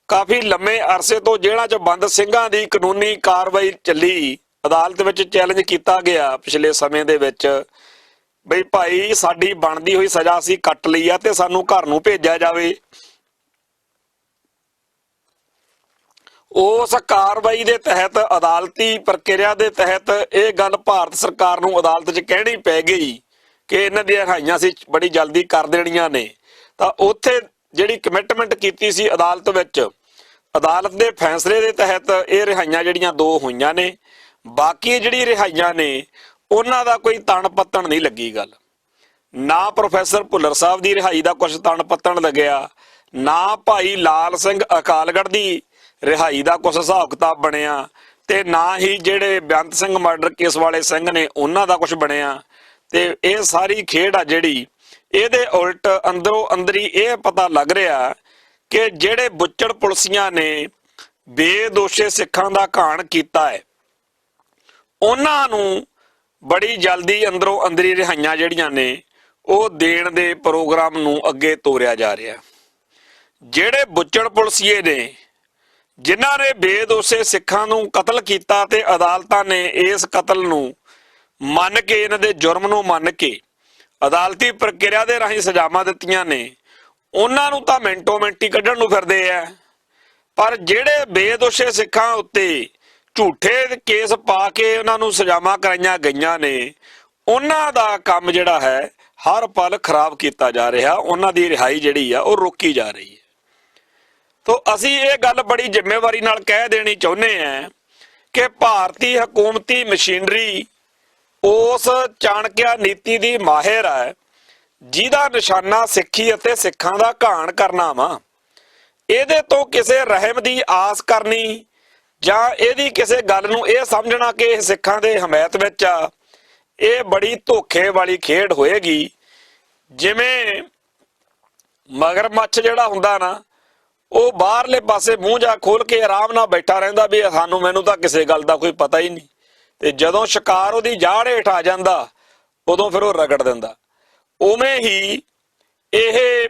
ਕਾਫੀ ਲੰਮੇ ਅਰਸੇ ਤੋਂ ਜੇਲ੍ਹਾਂ 'ਚ ਬੰਦ ਸਿੰਘਾਂ ਦੀ ਕਾਨੂੰਨੀ ਕਾਰਵਾਈ ਚੱਲੀ, ਅਦਾਲਤ ਵਿੱਚ ਚੈਲੰਜ ਕੀਤਾ ਗਿਆ ਪਿਛਲੇ ਸਮੇਂ ਦੇ ਵਿੱਚ, ਬਈ ਭਾਈ ਸਾਡੀ ਬਣਦੀ ਹੋਈ ਸਜ਼ਾ ਅਸੀਂ ਕੱਟ ਲਈ ਆ ਤੇ ਸਾਨੂੰ ਘਰ ਨੂੰ ਭੇਜਿਆ ਜਾਵੇ। ਉਸ ਕਾਰਵਾਈ ਦੇ ਤਹਿਤ, ਅਦਾਲਤੀ ਪ੍ਰਕਿਰਿਆ ਦੇ ਤਹਿਤ ਇਹ ਗੱਲ ਭਾਰਤ ਸਰਕਾਰ ਨੂੰ ਅਦਾਲਤ 'ਚ ਕਹਿਣੀ ਪੈ ਗਈ ਕਿ ਇਹਨਾਂ ਦੀਆਂ ਰਿਹਾਈਆਂ ਅਸੀਂ ਬੜੀ ਜਲਦੀ ਕਰ ਦੇਣੀਆਂ ਨੇ। ਤਾਂ ਉੱਥੇ ਜਿਹੜੀ ਕਮਿਟਮੈਂਟ ਕੀਤੀ ਸੀ ਅਦਾਲਤ ਵਿੱਚ, ਅਦਾਲਤ ਦੇ ਫੈਸਲੇ ਦੇ ਤਹਿਤ ਇਹ ਰਿਹਾਈਆਂ ਜਿਹੜੀਆਂ 2 ਹੋਈਆਂ ਨੇ। ਬਾਕੀ ਜਿਹੜੀ ਰਿਹਾਈਆਂ ਨੇ ਉਹਨਾਂ ਦਾ ਕੋਈ ਤਣ ਪੱਤਣ ਨਹੀਂ ਲੱਗੀ ਗੱਲ, ਨਾ ਪ੍ਰੋਫੈਸਰ ਭੁੱਲਰ ਸਾਹਿਬ ਦੀ ਰਿਹਾਈ ਦਾ ਕੁਝ ਤਣ ਪੱਤਣ ਲੱਗਿਆ, ਨਾ ਭਾਈ ਲਾਲ ਸਿੰਘ ਅਕਾਲਗੜ੍ਹ ਦੀ ਰਿਹਾਈ ਦਾ ਕੁਝ ਹਿਸਾਬ ਕਿਤਾਬ ਬਣਿਆ, ਤੇ ਨਾ ਹੀ ਜਿਹੜੇ ਬੇਅੰਤ ਸਿੰਘ ਮਰਡਰ ਕੇਸ ਵਾਲੇ ਸਿੰਘ ਨੇ ਉਹਨਾਂ ਦਾ ਕੁਝ ਬਣਿਆ। ਤੇ ਇਹ ਸਾਰੀ ਖੇਡ ਆ ਜਿਹੜੀ, ਇਹਦੇ ਉਲਟ ਅੰਦਰੋਂ ਅੰਦਰੀ ਇਹ ਪਤਾ ਲੱਗ ਰਿਹਾ ਕਿ ਜਿਹੜੇ ਬੁੱਚੜ ਪੁਲਸੀਆਂ ਨੇ ਬੇਦੋਸ਼ੇ ਸਿੱਖਾਂ ਦਾ ਘਾਣ ਕੀਤਾ ਹੈ, ਉਹਨਾਂ ਨੂੰ ਬੜੀ ਜਲਦੀ ਅੰਦਰੋਂ ਅੰਦਰੀ ਰਿਹਾਈਆਂ ਜਿਹੜੀਆਂ ਨੇ ਉਹ ਦੇਣ ਦੇ ਪ੍ਰੋਗਰਾਮ ਨੂੰ ਅੱਗੇ ਤੋਰਿਆ ਜਾ ਰਿਹਾ। ਜਿਹੜੇ ਬੁੱਚੜ ਪੁਲਸੀਏ ਨੇ ਜਿਨ੍ਹਾਂ ਨੇ ਬੇਦੋਸ਼ੇ ਸਿੱਖਾਂ ਨੂੰ ਕਤਲ ਕੀਤਾ, ਤੇ ਅਦਾਲਤਾਂ ਨੇ ਇਸ ਕਤਲ ਨੂੰ ਮੰਨ ਕੇ, ਇਹਨਾਂ ਦੇ ਜੁਰਮ ਨੂੰ ਮੰਨ ਕੇ ਅਦਾਲਤੀ ਪ੍ਰਕਿਰਿਆ ਦੇ ਰਾਹੀਂ ਸਜ਼ਾਵਾਂ ਦਿੱਤੀਆਂ ਨੇ, ਉਹਨਾਂ ਨੂੰ ਤਾਂ ਮਿੰਟੋ ਮਿੰਟੀ ਕੱਢਣ ਨੂੰ ਫਿਰਦੇ ਆ। ਪਰ ਜਿਹੜੇ ਬੇਦੋਸ਼ੇ ਸਿੱਖਾਂ ਉੱਤੇ ਝੂਠੇ ਕੇਸ ਪਾ ਕੇ ਉਹਨਾਂ ਨੂੰ ਸਜ਼ਾਵਾਂ ਕਰਾਈਆਂ ਗਈਆਂ ਨੇ, ਉਹਨਾਂ ਦਾ ਕੰਮ ਜਿਹੜਾ ਹੈ ਹਰ ਪਲ ਖਰਾਬ ਕੀਤਾ ਜਾ ਰਿਹਾ, ਉਹਨਾਂ ਦੀ ਰਿਹਾਈ ਜਿਹੜੀ ਆ ਉਹ ਰੋਕੀ ਜਾ ਰਹੀ ਹੈ। ਤੋ ਅਸੀਂ ਇਹ ਗੱਲ ਬੜੀ ਜ਼ਿੰਮੇਵਾਰੀ ਨਾਲ ਕਹਿ ਦੇਣੀ ਚਾਹੁੰਦੇ ਹਾਂ ਕਿ ਭਾਰਤੀ ਹਕੂਮਤੀ ਮਸ਼ੀਨਰੀ ਉਸ ਚਾਣਕਿਆ ਨੀਤੀ ਦੀ ਮਾਹਿਰ ਹੈ ਜਿਹਦਾ ਨਿਸ਼ਾਨਾ ਸਿੱਖੀ ਅਤੇ ਸਿੱਖਾਂ ਦਾ ਘਾਣ ਕਰਨਾ ਵਾ। ਇਹਦੇ ਤੋਂ ਕਿਸੇ ਰਹਿਮ ਦੀ ਆਸ ਕਰਨੀ, ਜਾਂ ਇਹਦੀ ਕਿਸੇ ਗੱਲ ਨੂੰ ਇਹ ਸਮਝਣਾ ਕਿ ਇਹ ਸਿੱਖਾਂ ਦੇ ਹਮਾਇਤ ਵਿੱਚ ਆ, ਇਹ ਬੜੀ ਧੋਖੇ ਵਾਲੀ ਖੇਡ ਹੋਏਗੀ। ਜਿਵੇਂ ਮਗਰਮੱਛ ਜਿਹੜਾ ਹੁੰਦਾ ਨਾ, ਉਹ ਬਾਹਰਲੇ ਪਾਸੇ ਮੂੰਹ ਜਾ ਖੋਲ ਕੇ ਆਰਾਮ ਨਾਲ ਬੈਠਾ ਰਹਿੰਦਾ ਵੀ ਮੈਨੂੰ ਤਾਂ ਕਿਸੇ ਗੱਲ ਦਾ ਕੋਈ ਪਤਾ ਹੀ ਨਹੀਂ, ਤੇ ਜਦੋਂ ਸ਼ਿਕਾਰ ਉਹਦੀ ਜਾੜ ਹੇਠ ਆ ਜਾਂਦਾ ਉਦੋਂ ਫਿਰ ਉਹ ਰਗੜ ਦਿੰਦਾ। ਉਵੇਂ ਹੀ ਇਹ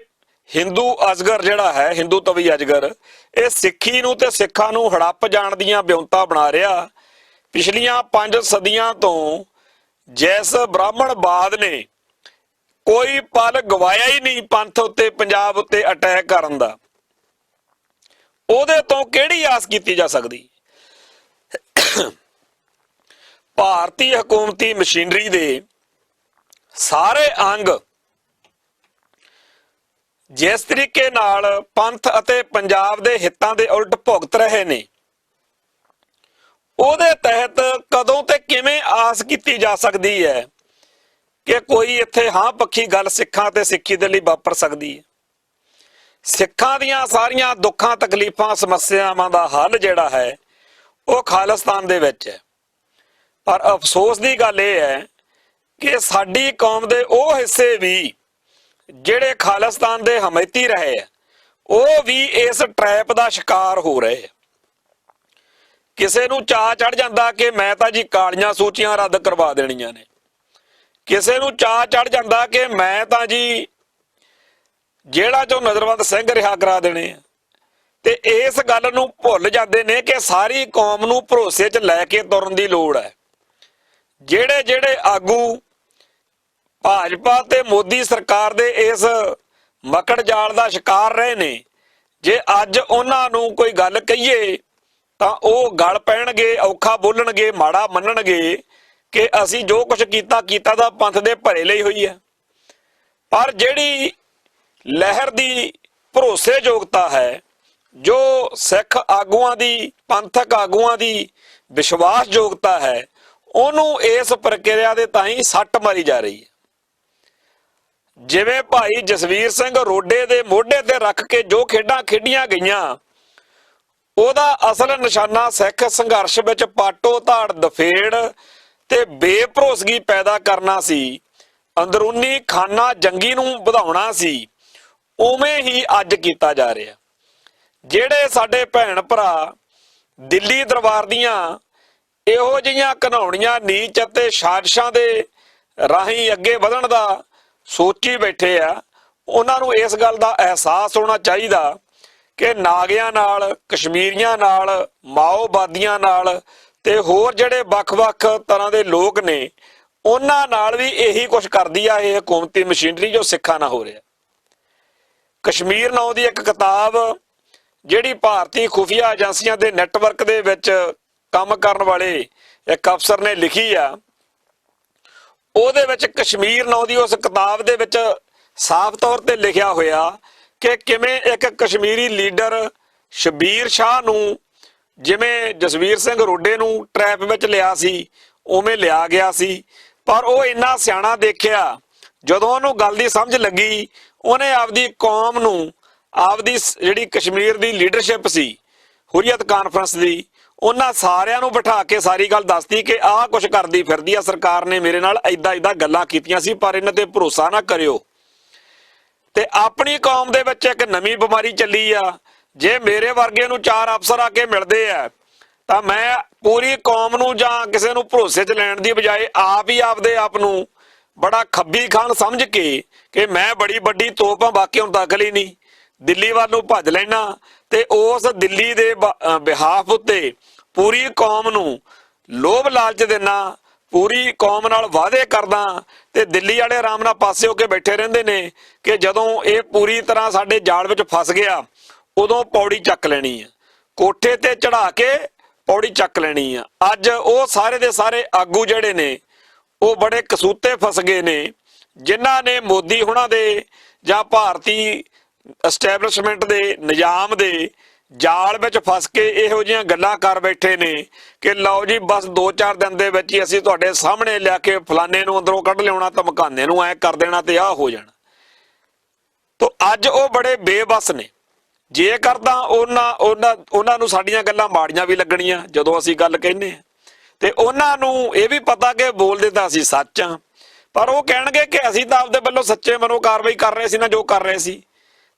ਹਿੰਦੂ ਅਜਗਰ ਜਿਹੜਾ ਹੈ, ਹਿੰਦੂ ਤਵੀ ਅਜਗਰ, ਇਹ ਸਿੱਖੀ ਨੂੰ ਤੇ ਸਿੱਖਾਂ ਨੂੰ ਹੜੱਪ ਜਾਣ ਦੀਆਂ ਵਿਉਂਤਾਂ ਬਣਾ ਰਿਹਾ। ਪਿਛਲੀਆਂ 5 ਸਦੀਆਂ ਤੋਂ ਜਿਸ ਬ੍ਰਾਹਮਣਵਾਦ ਨੇ ਕੋਈ ਪਲ ਗਵਾਇਆ ਹੀ ਨਹੀਂ ਪੰਥ ਉੱਤੇ, ਪੰਜਾਬ ਉੱਤੇ ਅਟੈਕ ਕਰਨ ਦਾ, ਉਹਦੇ ਤੋਂ ਕਿਹੜੀ ਆਸ ਕੀਤੀ ਜਾ ਸਕਦੀ? ਭਾਰਤੀ ਹਕੂਮਤੀ ਮਸ਼ੀਨਰੀ ਦੇ ਸਾਰੇ ਅੰਗ ਜਿਸ ਤਰੀਕੇ ਨਾਲ ਪੰਥ ਅਤੇ ਪੰਜਾਬ ਦੇ ਹਿੱਤਾਂ ਦੇ ਉਲਟ ਭੁਗਤ ਰਹੇ ਨੇ, ਉਹਦੇ ਤਹਿਤ ਕਦੋਂ ਤੇ ਕਿਵੇਂ ਆਸ ਕੀਤੀ ਜਾ ਸਕਦੀ ਹੈ ਕਿ ਕੋਈ ਇੱਥੇ ਹਾਂ ਪੱਖੀ ਗੱਲ ਸਿੱਖਾਂ ਤੇ ਸਿੱਖੀ ਦੇ ਲਈ ਵਾਪਰ ਸਕਦੀ ਹੈ? ਸਿੱਖਾਂ ਦੀਆਂ ਸਾਰੀਆਂ ਦੁੱਖਾਂ, ਤਕਲੀਫਾਂ, ਸਮੱਸਿਆਵਾਂ ਦਾ ਹੱਲ ਜਿਹੜਾ ਹੈ ਉਹ ਖਾਲਿਸਤਾਨ ਦੇ ਵਿੱਚ ਹੈ। ਪਰ ਅਫਸੋਸ ਦੀ ਗੱਲ ਇਹ ਹੈ ਕਿ ਸਾਡੀ ਕੌਮ ਦੇ ਉਹ ਹਿੱਸੇ ਵੀ ਜਿਹੜੇ ਖਾਲਿਸਤਾਨ ਦੇ ਹਮਾਇਤੀ ਰਹੇ ਆ, ਉਹ ਵੀ ਇਸ ਟ੍ਰੈਪ ਦਾ ਸ਼ਿਕਾਰ ਹੋ ਰਹੇ ਆ। ਕਿਸੇ ਨੂੰ ਚਾਅ ਚੜ ਜਾਂਦਾ ਕਿ ਮੈਂ ਤਾਂ ਜੀ ਕਾਲੀਆਂ ਸੂਚੀਆਂ ਰੱਦ ਕਰਵਾ ਦੇਣੀਆਂ ਨੇ, ਕਿਸੇ ਨੂੰ ਚਾਅ ਚੜ ਜਾਂਦਾ ਕਿ ਮੈਂ ਤਾਂ ਜੀ ਜੇਲ੍ਹਾਂ ਚੋਂ ਨਜ਼ਰਬੰਦ ਸਿੰਘ ਰਿਹਾ ਕਰਾ ਦੇਣੇ ਆ, ਤੇ ਇਸ ਗੱਲ ਨੂੰ ਭੁੱਲ ਜਾਂਦੇ ਨੇ ਕਿ ਸਾਰੀ ਕੌਮ ਨੂੰ ਭਰੋਸੇ 'ਚ ਲੈ ਕੇ ਤੁਰਨ ਦੀ ਲੋੜ ਹੈ। ਜਿਹੜੇ ਜਿਹੜੇ ਆਗੂ ਭਾਜਪਾ ਤੇ ਮੋਦੀ ਸਰਕਾਰ ਦੇ ਇਸ ਮਕੜ ਜਾਲ ਦਾ ਸ਼ਿਕਾਰ ਰਹੇ ਨੇ, ਜੇ ਅੱਜ ਉਹਨਾਂ ਨੂੰ ਕੋਈ ਗੱਲ ਕਹੀਏ ਤਾਂ ਉਹ ਗਲ ਪੈਣਗੇ, ਔਖਾ ਬੋਲਣਗੇ, ਮਾੜਾ ਮੰਨਣਗੇ ਕਿ ਅਸੀਂ ਜੋ ਕੁਝ ਕੀਤਾ ਤਾਂ ਪੰਥ ਦੇ ਭਲੇ ਲਈ ਹੋਈ ਹੈ। ਪਰ ਜਿਹੜੀ ਲਹਿਰ ਦੀ ਭਰੋਸੇਯੋਗਤਾ ਹੈ, ਜੋ ਸਿੱਖ ਆਗੂਆਂ ਦੀ, ਪੰਥਕ ਆਗੂਆਂ ਦੀ ਵਿਸ਼ਵਾਸਯੋਗਤਾ ਹੈ, ਉਹਨੂੰ ਇਸ ਪ੍ਰਕਿਰਿਆ ਦੇ ਤਾਈਂ ਸੱਟ ਮਾਰੀ ਜਾ ਰਹੀ ਹੈ। ਜਿਵੇਂ ਭਾਈ ਜਸਵੀਰ ਸਿੰਘ ਰੋਡੇ ਦੇ ਮੋਢੇ ਤੇ ਰੱਖ ਕੇ ਜੋ ਖੇਡਾਂ ਖੇਡੀਆਂ ਗਈਆਂ, ਉਹਦਾ ਅਸਲ ਨਿਸ਼ਾਨਾ ਸਿੱਖ ਸੰਘਰਸ਼ ਵਿੱਚ ਪਾਟੋ ਧਾੜ, ਦਫੇੜ ਤੇ ਬੇਭਰੋਸਗੀ ਪੈਦਾ ਕਰਨਾ ਸੀ, ਅੰਦਰੂਨੀ ਖਾਨਾ ਜੰਗੀ ਨੂੰ ਵਧਾਉਣਾ ਸੀ। ਉਵੇਂ ਹੀ ਅੱਜ ਕੀਤਾ ਜਾ ਰਿਹਾ। ਜਿਹੜੇ ਸਾਡੇ ਭੈਣ ਭਰਾ ਦਿੱਲੀ ਦਰਬਾਰ ਦੀਆਂ ਇਹੋ ਜਿਹੀਆਂ ਘਿਨਾਉਣੀਆਂ, ਨੀਚ ਅਤੇ ਸਾਜ਼ਿਸ਼ਾਂ ਦੇ ਰਾਹੀਂ ਅੱਗੇ ਵਧਣ ਦਾ ਸੋਚੀ ਬੈਠੇ ਆ, ਉਹਨਾਂ ਨੂੰ ਇਸ ਗੱਲ ਦਾ ਅਹਿਸਾਸ ਹੋਣਾ ਚਾਹੀਦਾ ਕਿ ਨਾਗਿਆਂ ਨਾਲ, ਕਸ਼ਮੀਰੀਆਂ ਨਾਲ, ਮਾਓਵਾਦੀਆਂ ਨਾਲ ਤੇ ਹੋਰ ਜਿਹੜੇ ਵੱਖ-ਵੱਖ ਤਰ੍ਹਾਂ ਦੇ ਲੋਕ ਨੇ, ਉਹਨਾਂ ਨਾਲ ਵੀ ਇਹੀ ਕੁਝ ਕਰਦੀ ਆ ਇਹ ਹਕੂਮਤੀ ਮਸ਼ੀਨਰੀ ਜੋ ਸਿੱਖਾਂ ਨਾਲ ਹੋ ਰਿਹਾ। ਕਸ਼ਮੀਰ ਨਾਂ ਦੀ ਇੱਕ ਕਿਤਾਬ ਜਿਹੜੀ ਭਾਰਤੀ ਖੁਫੀਆ ਏਜੰਸੀਆਂ ਦੇ ਨੈਟਵਰਕ ਦੇ ਵਿੱਚ ਕੰਮ ਕਰਨ ਵਾਲੇ ਇੱਕ ਅਫਸਰ ਨੇ ਲਿਖੀ ਆ, ਉਹਦੇ ਵਿੱਚ ਕਸ਼ਮੀਰ ਨਾਂ ਦੀ ਉਸ ਕਿਤਾਬ ਦੇ ਵਿੱਚ ਸਾਫ਼ ਤੌਰ ਤੇ ਲਿਖਿਆ ਹੋਇਆ ਕਿ ਕਿਵੇਂ ਇੱਕ ਕਸ਼ਮੀਰੀ ਲੀਡਰ ਸ਼ਬੀਰ ਸ਼ਾਹ ਨੂੰ, ਜਿਵੇਂ ਜਸਵੀਰ ਸਿੰਘ ਰੋਡੇ ਨੂੰ ਟਰੈਪ ਵਿੱਚ ਲਿਆ ਸੀ, ਉਵੇਂ ਲਿਆ ਗਿਆ ਸੀ। ਪਰ ਉਹ ਇੰਨਾ ਸਿਆਣਾ ਦੇਖਿਆ, ਜਦੋਂ ਉਹਨੂੰ ਗੱਲ ਦੀ ਸਮਝ ਲੱਗੀ, ਉਹਨੇ ਆਪਦੀ ਕੌਮ ਨੂੰ, ਆਪਦੀ ਜਿਹੜੀ ਕਸ਼ਮੀਰ ਦੀ ਲੀਡਰਸ਼ਿਪ ਸੀ ਹੁਰੀਅਤ ਕਾਨਫਰੰਸ ਦੀ, ਉਹਨਾਂ ਸਾਰਿਆਂ ਨੂੰ ਬਿਠਾ ਕੇ ਸਾਰੀ ਗੱਲ ਦੱਸਦੀ ਕਿ ਆਹ ਕੁਛ ਕਰਦੀ ਫਿਰਦੀ ਆ ਸਰਕਾਰ ਨੇ, ਮੇਰੇ ਨਾਲ ਏਦਾਂ ਗੱਲਾਂ ਕੀਤੀਆਂ ਸੀ, ਪਰ ਇਹਨਾਂ ਤੇ ਭਰੋਸਾ ਨਾ ਕਰਿਓ। ਤੇ ਆਪਣੀ ਕੌਮ ਦੇ ਵਿੱਚ ਇੱਕ ਨਵੀਂ ਬਿਮਾਰੀ ਚੱਲੀ ਆ, ਜੇ ਮੇਰੇ ਵਰਗੇ ਨੂੰ 4 ਅਫਸਰ ਆ ਕੇ ਮਿਲਦੇ ਆ ਤਾਂ ਮੈਂ ਪੂਰੀ ਕੌਮ ਨੂੰ ਜਾਂ ਕਿਸੇ ਨੂੰ ਭਰੋਸੇ 'ਚ ਲੈਣ ਦੀ ਬਜਾਏ ਆਪ ਹੀ ਆਪਦੇ ਆਪ ਨੂੰ ਬੜਾ ਖੱਬੀ ਖਾਨ ਸਮਝ ਕੇ ਕਿ ਮੈਂ ਬੜੀ ਵੱਡੀ ਤੋਪ ਆ, ਬਾਕੀ ਹੁਣ ਦਖਲ ਹੀ ਨਹੀਂ, ਦਿੱਲੀ ਵੱਲ ਨੂੰ ਭੱਜ ਲੈਣਾ ਤੇ ਉਸ ਦਿੱਲੀ ਦੇ ਬਿਹਾਫ ਉੱਤੇ ਪੂਰੀ ਕੌਮ ਨੂੰ ਲੋਭ ਲਾਲਚ ਦੇਣਾ, ਪੂਰੀ ਕੌਮ ਨਾਲ ਵਾਅਦੇ ਕਰਦਾ, ਤੇ ਦਿੱਲੀ ਵਾਲੇ ਆਰਾਮ ਨਾਲ ਪਾਸੇ ਹੋ ਕੇ ਬੈਠੇ ਰਹਿੰਦੇ ਨੇ ਕਿ ਜਦੋਂ ਇਹ ਪੂਰੀ ਤਰ੍ਹਾਂ ਸਾਡੇ ਜਾਲ ਵਿੱਚ ਫਸ ਗਿਆ ਉਦੋਂ ਪੌੜੀ ਚੱਕ ਲੈਣੀ ਆ, ਕੋਠੇ ਤੇ ਚੜਾ ਕੇ ਪੌੜੀ ਚੱਕ ਲੈਣੀ ਆ। ਅੱਜ ਉਹ ਸਾਰੇ ਦੇ ਸਾਰੇ ਆਗੂ ਜਿਹੜੇ ਨੇ ਉਹ ਬੜੇ ਕਸੂਤੇ ਫਸ ਗਏ ਨੇ, ਜਿਨ੍ਹਾਂ ਨੇ ਮੋਦੀ ਹੁਣਾਂ ਦੇ ਜਾਂ ਭਾਰਤੀ ਐਸਟੈਬਲਿਸ਼ਮੈਂਟ ਦੇ ਨਿਜ਼ਾਮ ਦੇ ਜਾਲ ਵਿੱਚ ਫਸ ਕੇ ਇਹੋ ਜਿਹੀਆਂ ਗੱਲਾਂ ਕਰ ਬੈਠੇ ਨੇ ਕਿ ਲਓ ਜੀ ਬਸ 2-4 ਦਿਨ ਦੇ ਵਿੱਚ ਹੀ ਅਸੀਂ ਤੁਹਾਡੇ ਸਾਹਮਣੇ ਲਿਆ ਕੇ ਫਲਾਣੇ ਨੂੰ ਅੰਦਰੋਂ ਕੱਢ ਲਿਆਉਣਾ, ਧਮਕਾਨੇ ਨੂੰ ਐ ਕਰ ਦੇਣਾ ਤੇ ਆਹ ਹੋ ਜਾਣਾ। ਤੋ ਅੱਜ ਉਹ ਬੜੇ ਬੇਬਸ ਨੇ। ਜੇਕਰ ਤਾਂ ਉਹਨਾਂ ਨੂੰ ਸਾਡੀਆਂ ਗੱਲਾਂ ਮਾੜੀਆਂ ਵੀ ਲੱਗਣੀਆਂ ਜਦੋਂ ਅਸੀਂ ਗੱਲ ਕਹਿੰਦੇ ਹਾਂ, ਤੇ ਉਹਨਾਂ ਨੂੰ ਇਹ ਵੀ ਪਤਾ ਕਿ ਬੋਲਦੇ ਤਾਂ ਅਸੀਂ ਸੱਚ ਆ, ਪਰ ਉਹ ਕਹਿਣਗੇ ਕਿ ਅਸੀਂ ਤਾਂ ਆਪਦੇ ਵੱਲੋਂ ਸੱਚੇ ਮਨੋਂ ਕਾਰਵਾਈ ਕਰ ਰਹੇ ਸੀ ਨਾ, ਜੋ ਕਰ ਰਹੇ ਸੀ,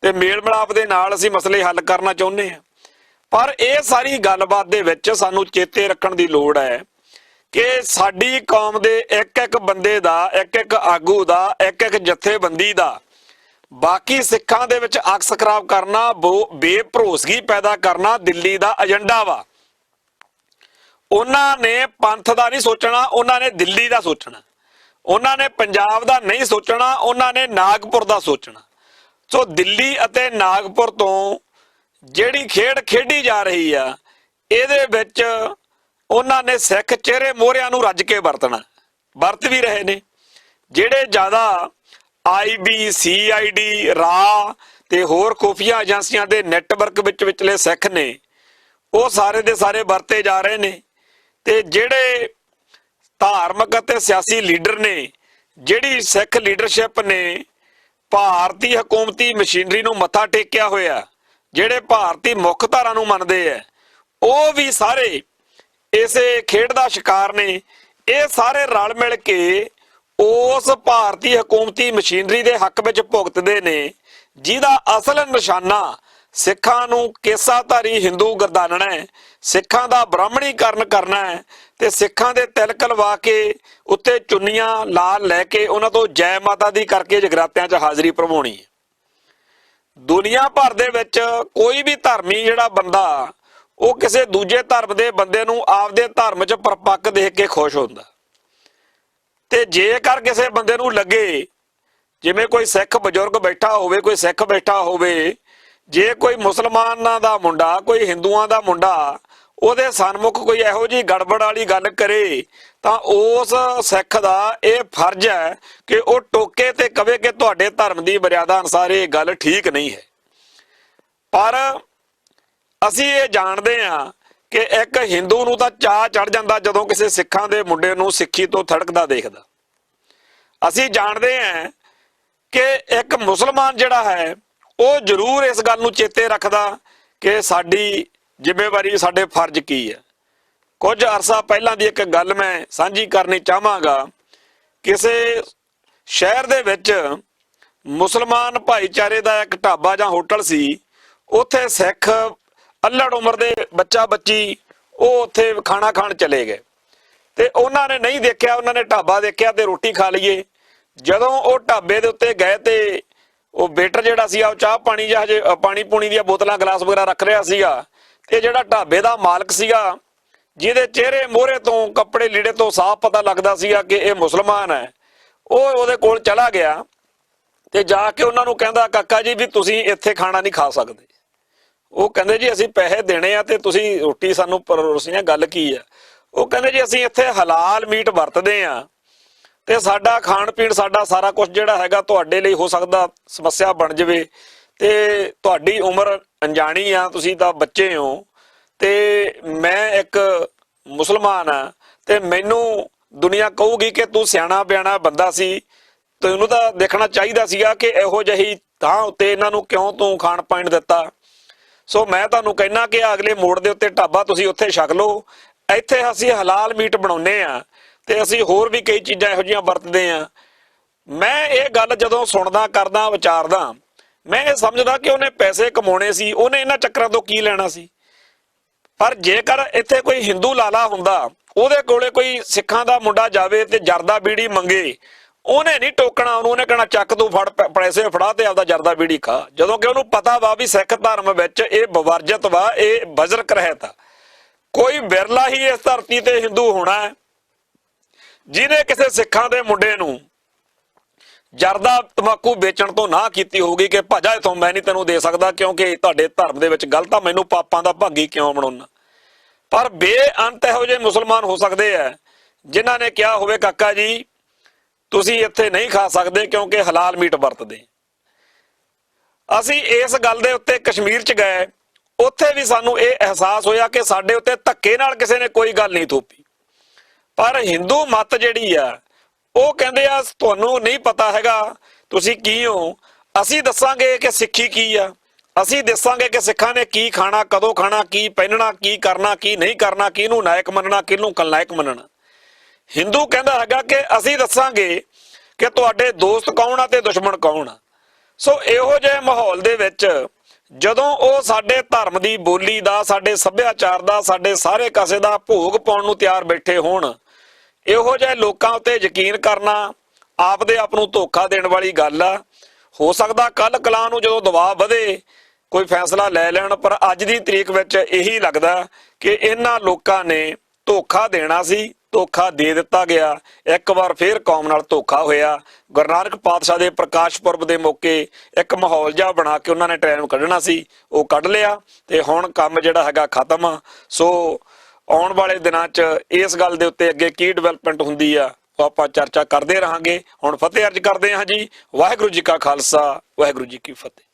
ਤੇ ਮੇਲ ਮਿਲਾਪ ਦੇ ਨਾਲ ਅਸੀਂ ਮਸਲੇ ਹੱਲ ਕਰਨਾ ਚਾਹੁੰਦੇ ਹਾਂ। ਪਰ ਇਹ ਸਾਰੀ ਗੱਲਬਾਤ ਦੇ ਵਿੱਚ ਸਾਨੂੰ ਚੇਤੇ ਰੱਖਣ ਦੀ ਲੋੜ ਹੈ ਕਿ ਸਾਡੀ ਕੌਮ ਦੇ ਇੱਕ ਇੱਕ ਬੰਦੇ ਦਾ, ਇੱਕ ਇੱਕ ਆਗੂ ਦਾ, ਇੱਕ ਇੱਕ ਜਥੇਬੰਦੀ ਦਾ ਬਾਕੀ ਸਿੱਖਾਂ ਦੇ ਵਿੱਚ ਅਕਸ ਖਰਾਬ ਕਰਨਾ, ਬੇਭਰੋਸਗੀ ਪੈਦਾ ਕਰਨਾ ਦਿੱਲੀ ਦਾ ਏਜੰਡਾ ਵਾ। ਉਹਨਾਂ ਨੇ ਪੰਥ ਦਾ ਨਹੀਂ ਸੋਚਣਾ, ਉਹਨਾਂ ਨੇ ਦਿੱਲੀ ਦਾ ਸੋਚਣਾ। ਉਹਨਾਂ ਨੇ ਪੰਜਾਬ ਦਾ ਨਹੀਂ ਸੋਚਣਾ, ਉਹਨਾਂ ਨੇ ਨਾਗਪੁਰ ਦਾ ਸੋਚਣਾ। ਸੋ ਦਿੱਲੀ ਅਤੇ ਨਾਗਪੁਰ ਤੋਂ ਜਿਹੜੀ ਖੇਡ ਖੇਡੀ ਜਾ ਰਹੀ ਆ, ਇਹਦੇ ਵਿੱਚ ਉਹਨਾਂ ਨੇ ਸਿੱਖ ਚਿਹਰੇ ਮੋਹਰਿਆਂ ਨੂੰ ਰੱਜ ਕੇ ਵਰਤਣਾ, ਵਰਤ ਵੀ ਰਹੇ ਨੇ। ਜਿਹੜੇ ਜ਼ਿਆਦਾ IB, CID, ਰਾ ਤੇ ਹੋਰ ਖੁਫੀਆ ਏਜੰਸੀਆਂ ਦੇ ਨੈਟਵਰਕ ਵਿਚਲੇ ਸਿੱਖ ਨੇ, ਉਹ ਸਾਰੇ ਦੇ ਸਾਰੇ ਵਰਤੇ ਜਾ ਰਹੇ ਨੇ। ਤੇ ਜਿਹੜੇ ਧਾਰਮਿਕ ਅਤੇ ਸਿਆਸੀ ਲੀਡਰ ਨੇ, ਜਿਹੜੀ ਸਿੱਖ ਲੀਡਰਸ਼ਿਪ ਨੇ ਭਾਰਤੀ ਹਕੂਮਤੀ ਮਸ਼ੀਨਰੀ ਨੂੰ ਮੱਥਾ ਟੇਕਿਆ ਹੋਇਆ, ਜਿਹੜੇ ਭਾਰਤੀ ਮੁੱਖ ਧਾਰਾ ਨੂੰ ਮੰਨਦੇ ਆ, ਉਹ ਵੀ ਸਾਰੇ ਇਸੇ ਖੇਡ ਦਾ ਸ਼ਿਕਾਰ ਨੇ। ਇਹ ਸਾਰੇ ਰਲ ਮਿਲ ਕੇ ਉਸ ਭਾਰਤੀ ਹਕੂਮਤੀ ਮਸ਼ੀਨਰੀ ਦੇ ਹੱਕ ਵਿੱਚ ਭੁਗਤਦੇ ਨੇ, ਜਿਹਦਾ ਅਸਲ ਨਿਸ਼ਾਨਾ ਸਿੱਖਾਂ ਨੂੰ ਕੇਸਾਧਾਰੀ ਹਿੰਦੂ ਗਰਦਾਨਣਾ ਹੈ, ਸਿੱਖਾਂ ਦਾ ਬ੍ਰਾਹਮਣੀਕਰਨ ਕਰਨਾ ਹੈ, ਤੇ ਸਿੱਖਾਂ ਦੇ ਤਿਲਕ ਲਵਾ ਕੇ ਉੱਤੇ ਚੁੰਨੀਆਂ ਲਾਲ ਲੈ ਕੇ ਉਹਨਾਂ ਤੋਂ ਜੈ ਮਾਤਾ ਦੀ ਕਰਕੇ ਜਗਰਾਤਿਆਂ 'ਚ ਹਾਜ਼ਰੀ ਭਰਵਾਉਣੀ ਹੈ। ਦੁਨੀਆ ਭਰ ਦੇ ਵਿੱਚ ਕੋਈ ਵੀ ਧਰਮੀ ਜਿਹੜਾ ਬੰਦਾ, ਉਹ ਕਿਸੇ ਦੂਜੇ ਧਰਮ ਦੇ ਬੰਦੇ ਨੂੰ ਆਪਦੇ ਧਰਮ 'ਚ ਪਰਪੱਕ ਦੇਖ ਕੇ ਖੁਸ਼ ਹੁੰਦਾ। ਤੇ ਜੇਕਰ ਕਿਸੇ ਬੰਦੇ ਨੂੰ ਲੱਗੇ, ਜਿਵੇਂ ਕੋਈ ਸਿੱਖ ਬਜ਼ੁਰਗ ਬੈਠਾ ਹੋਵੇ, ਕੋਈ ਸਿੱਖ ਬੈਠਾ ਹੋਵੇ, ਜੇ ਕੋਈ ਮੁਸਲਮਾਨਾਂ ਦਾ ਮੁੰਡਾ, ਕੋਈ ਹਿੰਦੂਆਂ ਦਾ ਮੁੰਡਾ ਉਹਦੇ ਸਨਮੁਖ ਕੋਈ ਇਹੋ ਜਿਹੀ ਗੜਬੜ ਵਾਲੀ ਗੱਲ ਕਰੇ, ਤਾਂ ਉਸ ਸਿੱਖ ਦਾ ਇਹ ਫਰਜ਼ ਹੈ ਕਿ ਉਹ ਟੋਕੇ ਤੇ ਕਵੇ ਕਿ ਤੁਹਾਡੇ ਧਰਮ ਦੀ ਮਰਿਆਦਾ ਅਨੁਸਾਰ ਇਹ ਗੱਲ ਠੀਕ ਨਹੀਂ ਹੈ। ਪਰ ਅਸੀਂ ਇਹ ਜਾਣਦੇ ਹਾਂ ਕਿ ਇੱਕ ਹਿੰਦੂ ਨੂੰ ਤਾਂ ਚਾਅ ਚੜ ਜਾਂਦਾ ਜਦੋਂ ਕਿਸੇ ਸਿੱਖਾਂ ਦੇ ਮੁੰਡੇ ਨੂੰ ਸਿੱਖੀ ਤੋਂ ਥੜਕਦਾ ਦੇਖਦਾ। ਅਸੀਂ ਜਾਣਦੇ ਹਾਂ ਕਿ ਇੱਕ ਮੁਸਲਮਾਨ ਜਿਹੜਾ ਹੈ, ਉਹ ਜ਼ਰੂਰ ਇਸ ਗੱਲ ਨੂੰ ਚੇਤੇ ਰੱਖਦਾ ਕਿ ਸਾਡੀ ਜ਼ਿੰਮੇਵਾਰੀ, ਸਾਡੇ ਫਰਜ਼ ਕੀ ਹੈ। ਕੁਝ ਅਰਸਾ ਪਹਿਲਾਂ ਦੀ ਇੱਕ ਗੱਲ ਮੈਂ ਸਾਂਝੀ ਕਰਨੀ ਚਾਹਾਂਗਾ। ਕਿਸੇ ਸ਼ਹਿਰ ਦੇ ਵਿੱਚ ਮੁਸਲਮਾਨ ਭਾਈਚਾਰੇ ਦਾ ਇੱਕ ਢਾਬਾ ਜਾਂ ਹੋਟਲ ਸੀ। ਉੱਥੇ ਸਿੱਖ ਅੱਲੜ ਉਮਰ ਦੇ ਬੱਚਾ ਬੱਚੀ ਉਹ ਉੱਥੇ ਖਾਣਾ ਖਾਣ ਚਲੇ ਗਏ, ਤੇ ਉਹਨਾਂ ਨੇ ਨਹੀਂ ਦੇਖਿਆ, ਉਹਨਾਂ ਨੇ ਢਾਬਾ ਦੇਖਿਆ ਤੇ ਰੋਟੀ ਖਾ ਲਈਏ। ਜਦੋਂ ਉਹ ਢਾਬੇ ਦੇ ਉੱਤੇ ਗਏ ਤੇ ਉਹ ਵੇਟਰ ਜਿਹੜਾ ਸੀ, ਉਹ ਚਾਹ ਪਾਣੀ ਜਾਂ ਹਜੇ ਪਾਣੀ ਪੂਣੀ ਦੀਆਂ ਬੋਤਲਾਂ ਗਲਾਸ ਵਗੈਰਾ ਰੱਖ ਰਿਹਾ ਸੀਗਾ, ਤੇ ਜਿਹੜਾ ਢਾਬੇ ਦਾ ਮਾਲਕ ਸੀਗਾ, ਜਿਹਦੇ ਚਿਹਰੇ ਮੋਹਰੇ ਤੋਂ, ਕੱਪੜੇ ਲੀੜੇ ਤੋਂ ਸਾਫ਼ ਪਤਾ ਲੱਗਦਾ ਸੀਗਾ ਕਿ ਇਹ ਮੁਸਲਮਾਨ ਹੈ, ਉਹ ਉਹਦੇ ਕੋਲ ਚਲਾ ਗਿਆ ਤੇ ਜਾ ਕੇ ਉਹਨਾਂ ਨੂੰ ਕਹਿੰਦਾ, ਕਾਕਾ ਜੀ ਵੀ ਤੁਸੀਂ ਇੱਥੇ ਖਾਣਾ ਨਹੀਂ ਖਾ ਸਕਦੇ। ਉਹ ਕਹਿੰਦੇ ਜੀ ਅਸੀਂ ਪੈਸੇ ਦੇਣੇ ਆ ਤੇ ਤੁਸੀਂ ਰੋਟੀ ਸਾਨੂੰ ਪਰੋਸਣੀ ਆ, ਗੱਲ ਕੀ ਆ? ਉਹ ਕਹਿੰਦੇ ਜੀ ਅਸੀਂ ਇੱਥੇ ਹਲਾਲ ਮੀਟ ਵਰਤਦੇ ਆ, ਤੇ ਸਾਡਾ ਖਾਣ ਪੀਣ, ਸਾਡਾ ਸਾਰਾ ਕੁਝ ਜਿਹੜਾ ਹੈਗਾ ਤੁਹਾਡੇ ਲਈ ਹੋ ਸਕਦਾ ਸਮੱਸਿਆ ਬਣ ਜਾਵੇ, ਤੇ ਤੁਹਾਡੀ ਉਮਰ ਅਣਜਾਣੀ ਆ, ਤੁਸੀਂ ਤਾਂ ਬੱਚੇ ਹੋ, ਤੇ ਮੈਂ ਇੱਕ ਮੁਸਲਮਾਨ ਆ, ਤੇ ਮੈਨੂੰ ਦੁਨੀਆ ਕਹੂਗੀ ਕਿ ਤੂੰ ਸਿਆਣਾ ਬਿਆਣਾ ਬੰਦਾ ਸੀ, ਤੈਨੂੰ ਤਾਂ ਦੇਖਣਾ ਚਾਹੀਦਾ ਸੀਗਾ ਕਿ ਇਹੋ ਜਿਹੀ ਥਾਂ ਉੱਤੇ ਇਹਨਾਂ ਨੂੰ ਕਿਉਂ ਤੂੰ ਖਾਣ ਪਾਣ ਦਿੱਤਾ। ਸੋ ਮੈਂ ਤੁਹਾਨੂੰ ਕਹਿਣਾ ਕਿ ਅਗਲੇ ਮੋੜ ਦੇ ਉੱਤੇ ਢਾਬਾ ਤੁਸੀਂ ਉੱਥੇ ਛਕ ਲਓ, ਇੱਥੇ ਅਸੀਂ ਹਲਾਲ ਮੀਟ ਬਣਾਉਂਦੇ ਆ, ਤੇ ਅਸੀਂ ਹੋਰ ਵੀ ਕਈ ਚੀਜ਼ਾਂ ਇਹੋ ਜਿਹੀਆਂ ਵਰਤਦੇ ਆ। ਮੈਂ ਇਹ ਗੱਲ ਜਦੋਂ ਸੁਣਦਾ, ਕਰਦਾ, ਵਿਚਾਰਦਾ, ਮੈਂ ਇਹ ਸਮਝਦਾ ਕਿ ਉਹਨੇ ਪੈਸੇ ਕਮਾਉਣੇ ਸੀ, ਉਹਨੇ ਇਹਨਾਂ ਚੱਕਰਾਂ ਤੋਂ ਕੀ ਲੈਣਾ ਸੀ। ਪਰ ਜੇਕਰ ਇੱਥੇ ਕੋਈ ਹਿੰਦੂ ਲਾਲਾ ਹੁੰਦਾ, ਉਹਦੇ ਕੋਲੇ ਕੋਈ ਸਿੱਖਾਂ ਦਾ ਮੁੰਡਾ ਜਾਵੇ ਤੇ ਜਰਦਾ ਬੀੜੀ ਮੰਗੇ, ਉਹਨੇ ਨਹੀਂ ਟੋਕਣਾ ਉਹਨੂੰ, ਉਹਨੇ ਕਹਿਣਾ ਚੱਕ ਤੂੰ ਫੜ, ਪੈਸੇ ਫੜਾ ਤੇ ਆਪਦਾ ਜਰਦਾ ਬੀੜੀ ਖਾ। ਜਦੋਂ ਕਿ ਉਹਨੂੰ ਪਤਾ ਵਾ ਵੀ ਸਿੱਖ ਧਰਮ ਵਿੱਚ ਇਹ ਬਵਰਜਤ ਵਾ, ਇਹ ਬਜ਼ਰਕ ਰਹਿਤ ਆ। ਕੋਈ ਬਿਰਲਾ ਹੀ ਇਸ ਧਰਤੀ ਤੇ ਹਿੰਦੂ ਹੋਣਾ ਹੈ ਜਿਹਨੇ ਕਿਸੇ ਸਿੱਖਾਂ ਦੇ ਮੁੰਡੇ ਨੂੰ ਜਰਦਾ ਤੰਬਾਕੂ ਵੇਚਣ ਤੋਂ ਨਾ ਕੀਤੀ ਹੋਊਗੀ ਕਿ ਭੱਜਾ ਇਥੋਂ, ਮੈਂ ਨਹੀਂ ਤੈਨੂੰ ਦੇ ਸਕਦਾ ਕਿਉਂਕਿ ਤੁਹਾਡੇ ਧਰਮ ਦੇ ਵਿੱਚ ਗਲਤ ਆ, ਮੈਨੂੰ ਪਾਪਾਂ ਦਾ ਭਾਗੀ ਕਿਉਂ ਬਣਾਉਣਾ। ਪਰ ਬੇਅੰਤ ਇਹੋ ਜਿਹੇ ਮੁਸਲਮਾਨ ਹੋ ਸਕਦੇ ਆ ਜਿਨ੍ਹਾਂ ਨੇ ਕਿਹਾ ਹੋਵੇ, ਕਾਕਾ ਜੀ ਤੁਸੀਂ ਇੱਥੇ ਨਹੀਂ ਖਾ ਸਕਦੇ ਕਿਉਂਕਿ ਹਲਾਲ ਮੀਟ ਵਰਤਦੇ। ਅਸੀਂ ਇਸ ਗੱਲ ਦੇ ਉੱਤੇ ਕਸ਼ਮੀਰ 'ਚ ਗਏ, ਉੱਥੇ ਵੀ ਸਾਨੂੰ ਇਹ ਅਹਿਸਾਸ ਹੋਇਆ ਕਿ ਸਾਡੇ ਉੱਤੇ ਧੱਕੇ ਨਾਲ ਕਿਸੇ ਨੇ ਕੋਈ ਗੱਲ ਨਹੀਂ ਥੋਪੀ। ਪਰ ਹਿੰਦੂ ਮੱਤ ਜਿਹੜੀ ਆ, ਉਹ ਕਹਿੰਦੇ ਆ ਤੁਹਾਨੂੰ ਨਹੀਂ ਪਤਾ ਹੈਗਾ ਤੁਸੀਂ ਕੀ ਹੋ, ਅਸੀਂ ਦੱਸਾਂਗੇ ਕਿ ਸਿੱਖੀ ਕੀ ਆ, ਅਸੀਂ ਦੱਸਾਂਗੇ ਕਿ ਸਿੱਖਾਂ ਨੇ ਕੀ ਖਾਣਾ, ਕਦੋਂ ਖਾਣਾ, ਕੀ ਪਹਿਨਣਾ, ਕੀ ਕਰਨਾ, ਕੀ ਨਹੀਂ ਕਰਨਾ, ਕਿਹਨੂੰ ਨਾਇਕ ਮੰਨਣਾ, ਕਿਹਨੂੰ ਖਲਨਾਇਕ ਮੰਨਣਾ। ਹਿੰਦੂ ਕਹਿੰਦਾ ਹੈਗਾ ਕਿ ਅਸੀਂ ਦੱਸਾਂਗੇ ਕਿ ਤੁਹਾਡੇ ਦੋਸਤ ਕੌਣ ਆ ਤੇ ਦੁਸ਼ਮਣ ਕੌਣ ਆ। ਸੋ ਇਹੋ ਜਿਹੇ ਮਾਹੌਲ ਦੇ ਵਿੱਚ ਜਦੋਂ ਉਹ ਸਾਡੇ ਧਰਮ ਦੀ ਬੋਲੀ ਦਾ, ਸਾਡੇ ਸੱਭਿਆਚਾਰ ਦਾ, ਸਾਡੇ ਸਾਰੇ ਕਾਸੇ ਦਾ ਭੋਗ ਪਾਉਣ ਨੂੰ ਤਿਆਰ ਬੈਠੇ ਹੋਣ, ਇਹੋ ਜਿਹੇ ਲੋਕਾਂ ਉੱਤੇ ਯਕੀਨ ਕਰਨਾ ਆਪਦੇ ਆਪ ਨੂੰ ਧੋਖਾ ਦੇਣ ਵਾਲੀ ਗੱਲ ਆ। ਹੋ ਸਕਦਾ ਕੱਲ ਕਲਾਂ ਨੂੰ ਜਦੋਂ ਦਬਾਅ ਵਧੇ ਕੋਈ ਫੈਸਲਾ ਲੈ ਲੈਣ, ਪਰ ਅੱਜ ਦੀ ਤਰੀਕ ਵਿੱਚ ਇਹੀ ਲੱਗਦਾ ਕਿ ਇਹਨਾਂ ਲੋਕਾਂ ਨੇ ਧੋਖਾ ਦੇਣਾ ਸੀ, ਧੋਖਾ ਦੇ ਦਿੱਤਾ ਗਿਆ। ਇੱਕ ਵਾਰ ਫੇਰ ਕੌਮ ਨਾਲ ਧੋਖਾ ਹੋਇਆ। ਗੁਰੂ ਨਾਨਕ ਪਾਤਸ਼ਾਹ ਦੇ ਪ੍ਰਕਾਸ਼ ਪੁਰਬ ਦੇ ਮੌਕੇ ਇੱਕ ਮਾਹੌਲ ਜਿਹਾ ਬਣਾ ਕੇ ਉਹਨਾਂ ਨੇ ਟ੍ਰੇਨ ਨੂੰ ਕੱਢਣਾ ਸੀ, ਉਹ ਕੱਢ ਲਿਆ ਤੇ ਹੁਣ ਕੰਮ ਜਿਹੜਾ ਹੈਗਾ ਖਤਮ ਆ। ਸੋ ਆਉਣ ਵਾਲੇ ਦਿਨਾਂ 'ਚ ਇਸ ਗੱਲ ਦੇ ਉੱਤੇ ਅੱਗੇ ਕੀ ਡਿਵੈਲਪਮੈਂਟ ਹੁੰਦੀ ਆ ਉਹ ਆਪਾਂ ਚਰਚਾ ਕਰਦੇ ਰਹਾਂਗੇ। ਹੁਣ ਫਤਿਹ ਅਰਜ ਕਰਦੇ ਹਾਂ ਜੀ। ਵਾਹਿਗੁਰੂ ਜੀ ਕਾ ਖਾਲਸਾ, ਵਾਹਿਗੁਰੂ ਜੀ ਕੀ ਫਤਿਹ।